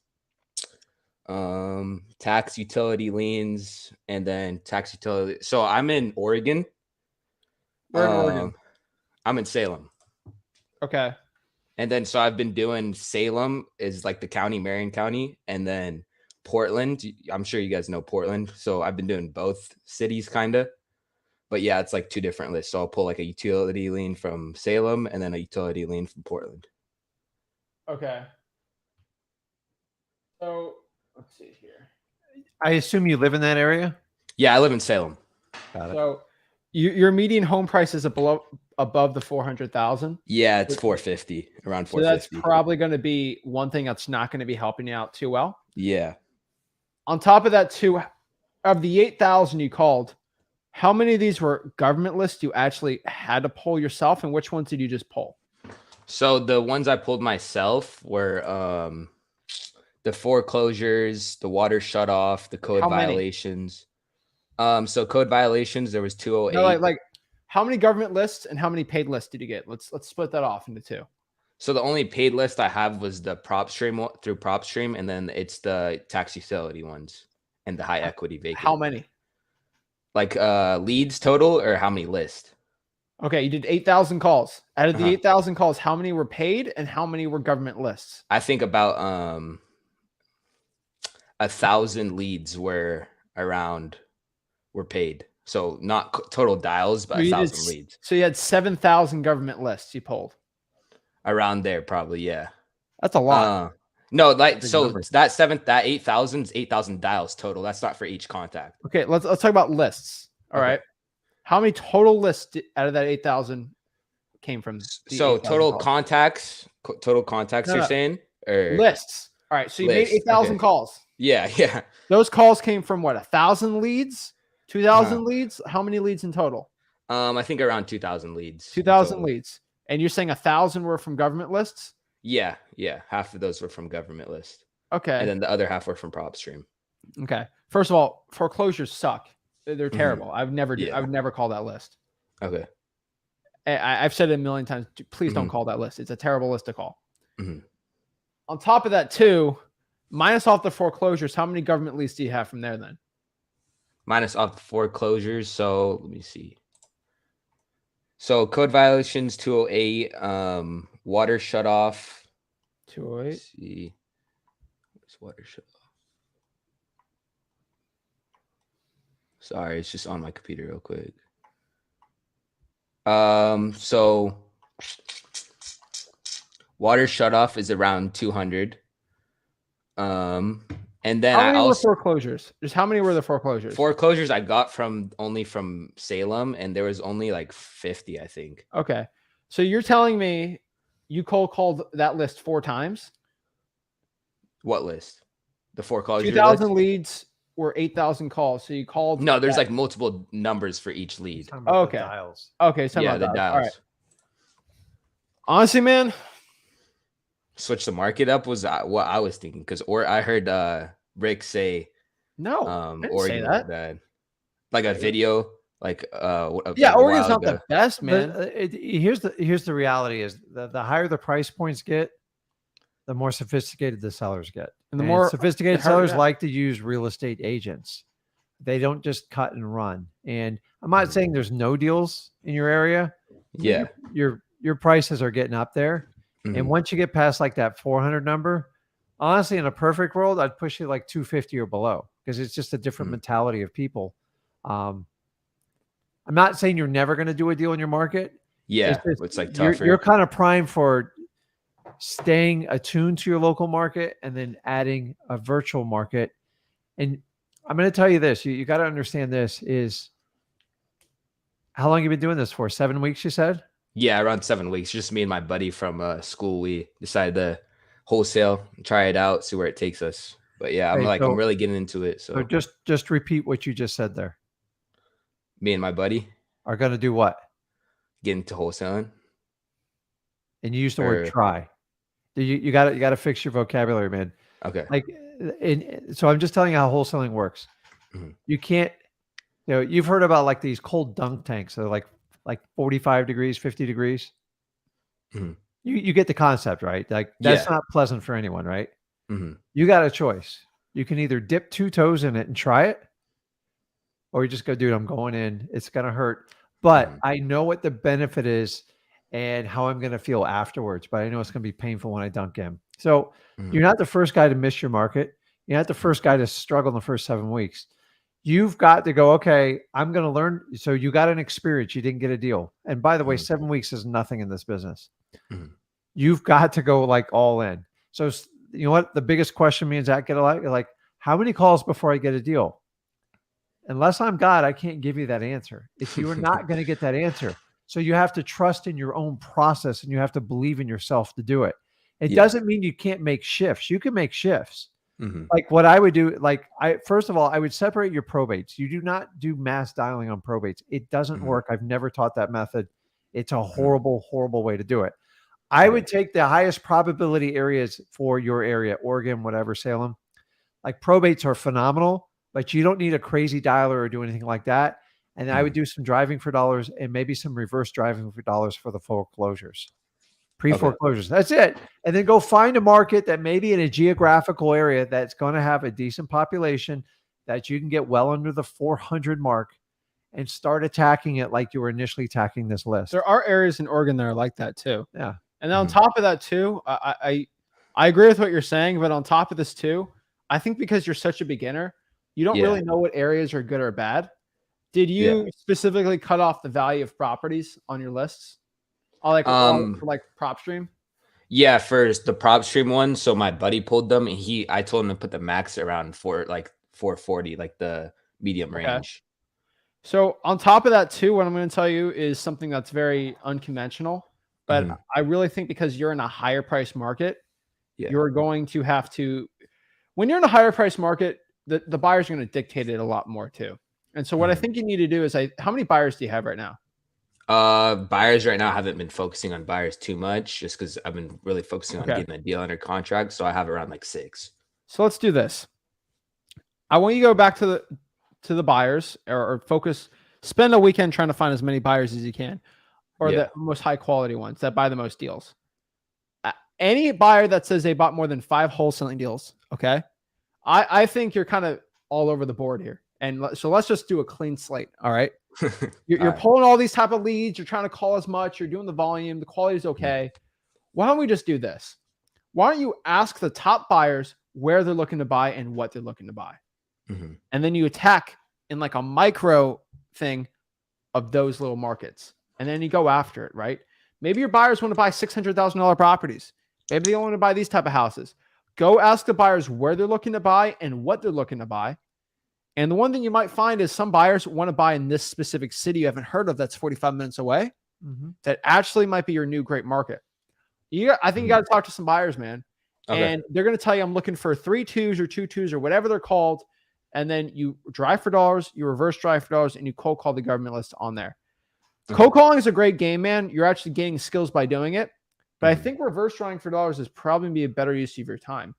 tax utility liens, and then tax utility. So I'm in Oregon. Where in Oregon? I'm in Salem. Okay. And then so I've been doing Salem is like the county, Marion County, and then Portland. I'm sure you guys know Portland. So I've been doing both cities kind of. But yeah, it's like two different lists. So I'll pull like a utility lien from Salem and then a utility lien from Portland. Okay. So let's see here. I assume you live in that area. Yeah, I live in Salem. Got it. So your median home price is above the 400,000. Yeah, it's 450, around So that's 450. probably going to be one thing that's not going to be helping you out too well. Yeah. On top of that, too, of the 8,000 you called, how many of these were government lists you actually had to pull yourself, and which ones did you just pull? So the ones I pulled myself were the foreclosures, the water shut off, the code How many? violations. So code violations, there was 208. No, like how many government lists and how many paid lists did you get? Let's split that off into two. So the only paid list I have was the PropStream through PropStream, and then it's the tax utility ones and the high equity vacant. How many? Like leads total or how many lists? Okay, you did 8,000 calls. Out of the 8,000 calls, how many were paid and how many were government lists? I think about 1,000 leads were paid. So not total dials, but 1,000 leads. So you had 7,000 government lists you pulled. Around there, probably, yeah. That's a lot. No, like Big so number. that 8,000 is 8,000 dials total. That's not for each contact. Okay, let's talk about lists. All Okay. right. How many total lists out of that 8,000 came from? So 8,000 total calls? contacts, No, you're no. saying? Or Lists. All right. So you made Lists, 8,000 okay. calls. Yeah. Those calls came from what? 1,000 leads? 2,000 Uh-huh. leads? How many leads in total? I think around 2,000 leads. 2,000 total. leads. And you're saying 1,000 were from government lists? Yeah. Half of those were from government list. Okay. And then the other half were from PropStream. Okay. First of all, foreclosures suck. They're terrible. I would never call that list. Okay. I've said it a million times. Please don't Mhm. call that list. It's a terrible list to call. Mhm. On top of that, too, minus off the foreclosures, how many government leads do you have from there then? Minus off the foreclosures. So let me see. So code violations 208, water shut off. 208. Let's see. Where's water shut off? Sorry, it's just on my computer real quick. So water shut off is around 200. And then How many I were also foreclosures? Just how many were the foreclosures? foreclosures I got only from Salem, and there was only like 50, I think. Okay. So you're telling me you cold called that list 4 times? What list? The foreclosure 2,000 list? leads were 8,000 calls. So you called. No, there's that. like multiple numbers for each lead. Talking about the Okay. dials. Okay. So Yeah, the All dials. right. Honestly, man, Switch the market up was what I was thinking, because I heard Rick say no, I didn't say Oregon was that. bad. Like a video, like Yeah, a Oregon's while not the ago. best, man. But here's the reality is the higher the price points get, the more sophisticated the sellers get. And the more sophisticated the harder sellers that- like to use real estate agents. They don't just cut and run. And I'm not saying there's no deals in your area. Yeah. Your prices are getting up there. And Mhm. once you get past like that 400 number, honestly, in a perfect world, I'd push you like 250 or below, because it's just a different mentality of people. I'm not saying you're never going to do a deal in your market. Yeah, It's it's like You're, tougher. you're kind of primed for staying attuned to your local market and then adding a virtual market. And I'm going to tell you this, you got to understand this is how long you been doing this for? 7 weeks, you said? Yeah, around 7 weeks. Just me and my buddy from school. We decided to wholesale, try it out, see where it takes us. But yeah, I'm Hey, I'm really getting into it. So So just repeat what you just said there. me and my buddy Are going to do what? get into wholesaling. And you use the word Or try. You got to fix your vocabulary, man. okay. Like, so I'm just telling you how wholesaling works. Mhm. You can't, you've heard about like these cold dunk tanks. They're like 45 degrees, 50 degrees. Mhm. You get the concept, right? Like that's not pleasant for anyone, right? Mhm. You got a choice. You can either dip 2 toes in it and try it, or you just go, dude, I'm going in. It's going to hurt. But Mhm. I know what the benefit is and how I'm going to feel afterwards. But I know it's going to be painful when I dunk in. So Mhm. you're not the first guy to miss your market. You're not the first guy to struggle in the first 7 weeks. You've got to go, okay, I'm going to learn. So you got an experience. You didn't get a deal. And by the way, Mhm. 7 weeks is nothing in this business. Mhm. You've got to go like all in. So you know what? The biggest question me and Zach get a lot, like, how many calls before I get a deal? Unless I'm God, I can't give you that answer. You are not going to get that answer. So you have to trust in your own process and you have to believe in yourself to do it. It doesn't mean you can't make shifts. You can make shifts. Mhm. Like what I would do, first of all, I would separate your probates. You do not do mass dialing on probates. It doesn't Mhm. work. I've never taught that method. It's a horrible, horrible way to do it. I would take the highest probability areas for your area, Oregon, whatever, Salem. Like probates are phenomenal, but you don't need a crazy dialer or do anything like that. And I would do some driving for dollars and maybe some reverse driving for dollars for the foreclosures, pre-foreclosures. That's it. And then go find a market that maybe in a geographical area that's going to have a decent population that you can get well under the 400 mark and start attacking it like you were initially attacking this list. There are areas in Oregon that are like that too. Yeah. And then on top of that too, I agree with what you're saying, but on top of this too, I think because you're such a beginner, you don't really know what areas are good or bad. Did you specifically cut off the value of properties on your lists? For like prop stream? Yeah, first the prop stream one. So my buddy pulled them and I told him to put the max around 440, like the medium range. So on top of that too, what I'm going to tell you is something that's very unconventional, but I really think because you're in a higher price market, you're going to have to, when you're in a higher price market, the buyers are going to dictate it a lot more too. And so what I think you need to do is how many buyers do you have right now? Buyers right now, I haven't been focusing on buyers too much just because I've been really focusing on getting the deal under contract. So I have around like 6. So let's do this. I want you to go back to the buyers or focus, spend a weekend trying to find as many buyers as you can, or the most high quality ones that buy the most deals. Any buyer that says they bought more than 5 wholesaling deals, okay? I think you're kind of all over the board here. And so let's just do a clean slate. All right. You're pulling all these type of leads. You're trying to call as much. You're doing the volume. The quality is okay. Why don't we just do this? Why don't you ask the top buyers where they're looking to buy and what they're looking to buy? And then you attack in like a micro thing of those little markets. And then you go after it, right? Maybe your buyers want to buy $600,000 properties. Maybe they want to buy these type of houses. Go ask the buyers where they're looking to buy and what they're looking to buy. And the one thing you might find is some buyers want to buy in this specific city you haven't heard of that's 45 minutes away. That actually might be your new great market. I think you got to talk to some buyers, man. And they're going to tell you, I'm looking for 3 2s or 2 2s or whatever they're called. And then you drive for dollars, you reverse drive for dollars, and you cold call the government list on there. Cold calling is a great game, man. You're actually gaining skills by doing it. But I think reverse drawing for dollars is probably be a better use of your time.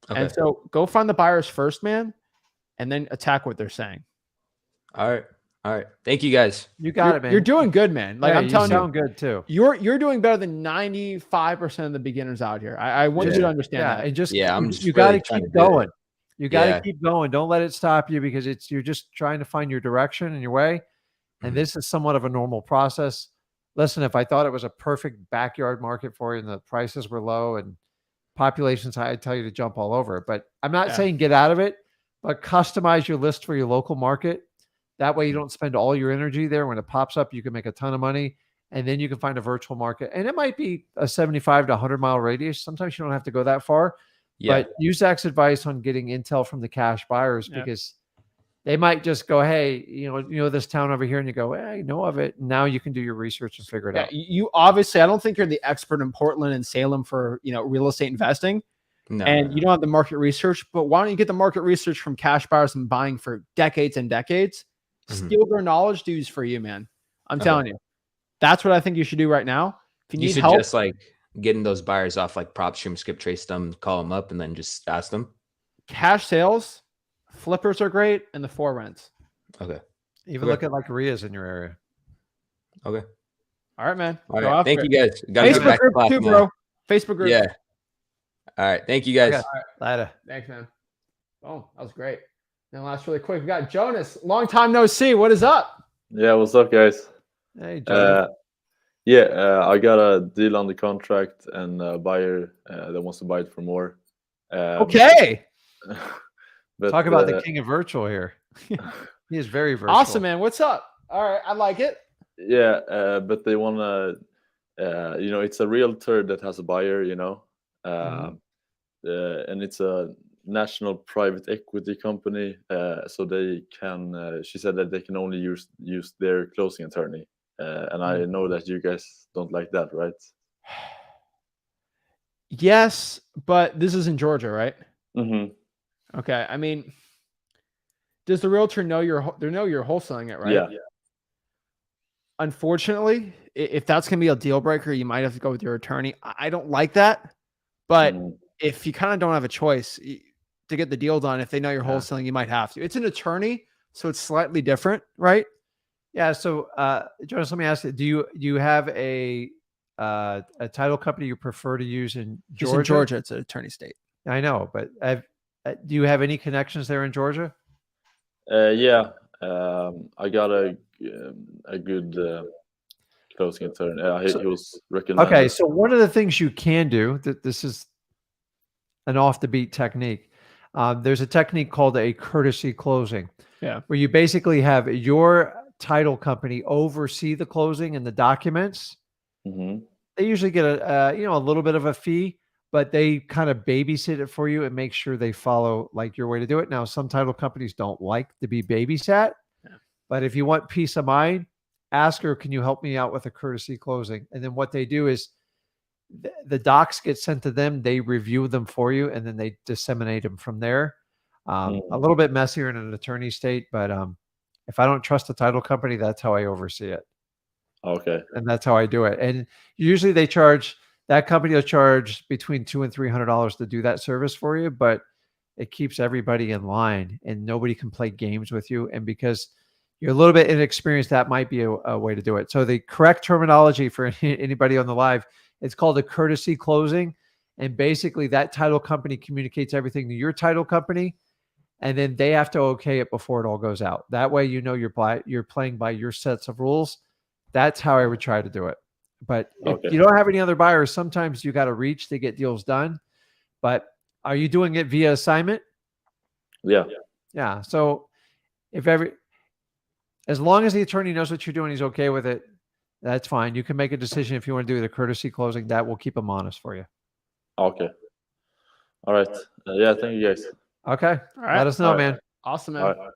And so go find the buyers first, man, and then attack what they're saying. All right. Thank you guys. You got it, man. You're doing good, man. Like I'm telling you, sound good too. You're doing better than 95% of the beginners out here. I want you to understand that. And just I'm just you got to trying keep to do going. it. You got to keep going. Don't let it stop you because you're just trying to find your direction and your way. And this is somewhat of a normal process. Listen, if I thought it was a perfect backyard market for you and the prices were low and population's high, I'd tell you to jump all over it. But I'm not saying get out of it, but customize your list for your local market. That way you don't spend all your energy there. When it pops up, you can make a ton of money. And then you can find a virtual market. And it might be a 75 to 100 mile radius. Sometimes you don't have to go that far. But use Zach's advice on getting intel from the cash buyers because They might just go, hey, this town over here, and you go, hey, I know of it. Now you can do your research and figure it Yeah, out. you obviously, I don't think you're the expert in Portland and Salem for real estate investing, No, and no, you don't have the market research. But why don't you get the market research from cash buyers and buying for decades and decades? Mhm. Steal their knowledge, dudes, for you, man. I'm Okay. telling you, that's what I think you should do right now. If you You need help, suggest like getting those buyers off like PropStream, skip trace them, call them up, and then just ask them. cash sales, flippers are great, and the for rents. Okay. Even Okay. look at like Ria's in your area. Okay. All right, man. All Go right. after Thank it. you guys. Got to get Facebook back to group class too, now. bro. Facebook group. Yeah. All right. Thank you guys. Okay. Later. Thanks, man. Oh, that was great. And last really quick, we got Jonas. Long time no see. What is up? Yeah, what's up, guys? Hey, Johnny. I got a deal on the contract and a buyer that wants to buy it for more. Okay. But, Talk about the king of virtual here. He is very virtual. Awesome, man. What's up? All right. I like it. Yeah, but they want to, it's a realtor that has a buyer, and it's a national private equity company. So they can, she said that they can only use their closing attorney. And I know that you guys don't like that, right? Yes, but this is in Georgia, right? Mm-hmm. Okay. I mean, does the realtor know you're wholesaling it, right? Yeah. Unfortunately, if that's going to be a deal breaker, you might have to go with your attorney. I don't like that, but if you kind of don't have a choice to get the deal done, if they know you're wholesaling, you might have to. It's an attorney, so it's slightly different, right? Yeah. So, Jonas, let me ask you: Do you have a title company you prefer to use in Georgia? Just in Georgia, it's an attorney state. I know, but do you have any connections there in Georgia? Yeah. I got a good closing attorney. He was recommended. Okay, so one of the things you can do, that this is an off the beat technique. There's a technique called a courtesy closing. Yeah. Where you basically have your title company oversee the closing and the documents. Mm-hmm. They usually get a little bit of a fee, but they kind of babysit it for you and make sure they follow like your way to do it. Now, some title companies don't like to be babysat, but if you want peace of mind, ask her, can you help me out with a courtesy closing? And then what they do is the docs get sent to them. They review them for you, and then they disseminate them from there. A little bit messier in an attorney state, but if I don't trust the title company, that's how I oversee it. Okay. And that's how I do it. And usually that company will charge between $200 and $300 to do that service for you, but it keeps everybody in line and nobody can play games with you. And because you're a little bit inexperienced, that might be a way to do it. So the correct terminology for anybody on the live, it's called a courtesy closing. And basically that title company communicates everything to your title company, and then they have to okay it before it all goes out. That way, you're playing by your sets of rules. That's how I would try to do it. But if you don't have any other buyers, sometimes you got to reach to get deals done. But are you doing it via assignment? Yeah. Yeah. So as long as the attorney knows what you're doing, he's okay with it, that's fine. You can make a decision if you want to do the courtesy closing. That will keep him honest for you. Okay. All right. Thank you guys. Okay. All right. Let us know, man. Awesome, man. All right.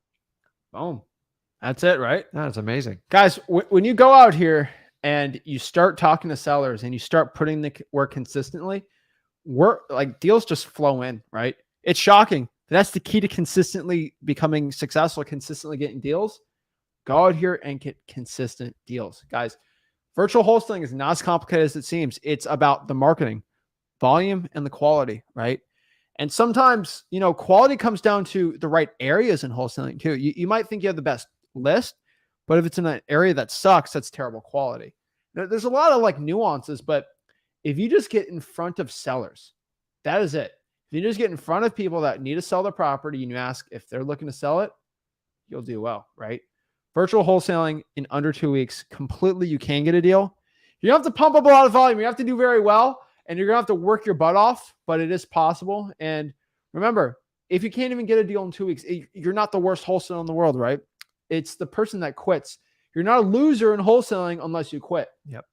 Boom. That's it, right? That's amazing. Guys, when you go out here and you start talking to sellers and you start putting the work consistently, deals just flow in, right? It's shocking. That's the key to consistently becoming successful, consistently getting deals. Go out here and get consistent deals. Guys, virtual wholesaling is not as complicated as it seems. It's about the marketing, volume, and the quality, right? And sometimes, quality comes down to the right areas in wholesaling too. You might think you have the best list, but if it's in an area that sucks, that's terrible quality. There's a lot of nuances, but if you just get in front of sellers, that is it. If you just get in front of people that need to sell their property and you ask if they're looking to sell it, you'll do well, right? Virtual wholesaling in under 2 weeks, completely, you can get a deal. You don't have to pump up a lot of volume. You have to do very well, and you're going to have to work your butt off, but it is possible. And remember, if you can't even get a deal in 2 weeks, you're not the worst wholesaler in the world, right? It's the person that quits. You're not a loser in wholesaling unless you quit. Yep.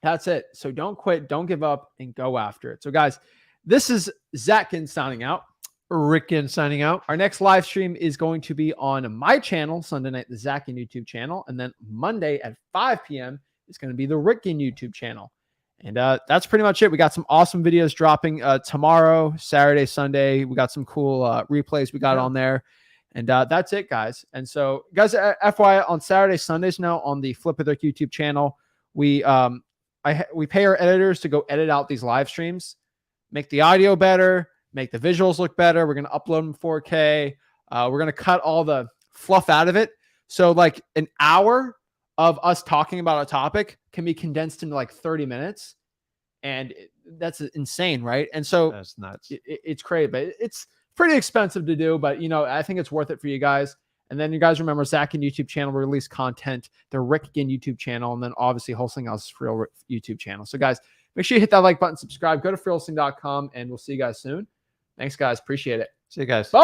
That's it. So don't quit, don't give up, and go after it. So guys, this is Zach Ginn signing out. Rick Ginn signing out. Our next live stream is going to be on my channel, Sunday night, the Zach Ginn YouTube channel. And then Monday at 5 p.m. is going to be the Rick Ginn YouTube channel. And that's pretty much it. We got some awesome videos dropping tomorrow, Saturday, Sunday. We got some cool replays we got on there. And that's it, guys. And so, guys, FYI, on Saturday, Sundays now on the Flip with Rick YouTube channel, we pay our editors to go edit out these live streams, make the audio better, make the visuals look better. We're going to upload them 4K. We're going to cut all the fluff out of it. So like an hour of us talking about a topic can be condensed into like 30 minutes. And that's insane, right? And so That's nuts. it's crazy, but it's pretty expensive to do. But, you know, I think it's worth it for you guys. And then you guys remember Zach Ginn YouTube channel, we release content, the Rick Ginn YouTube channel, and then obviously Wholesaling House's Real YouTube channel. So guys, make sure you hit that like button, subscribe, go to freewholesaling.com, and we'll see you guys soon. Thanks, guys. Appreciate it. See you guys. Bye.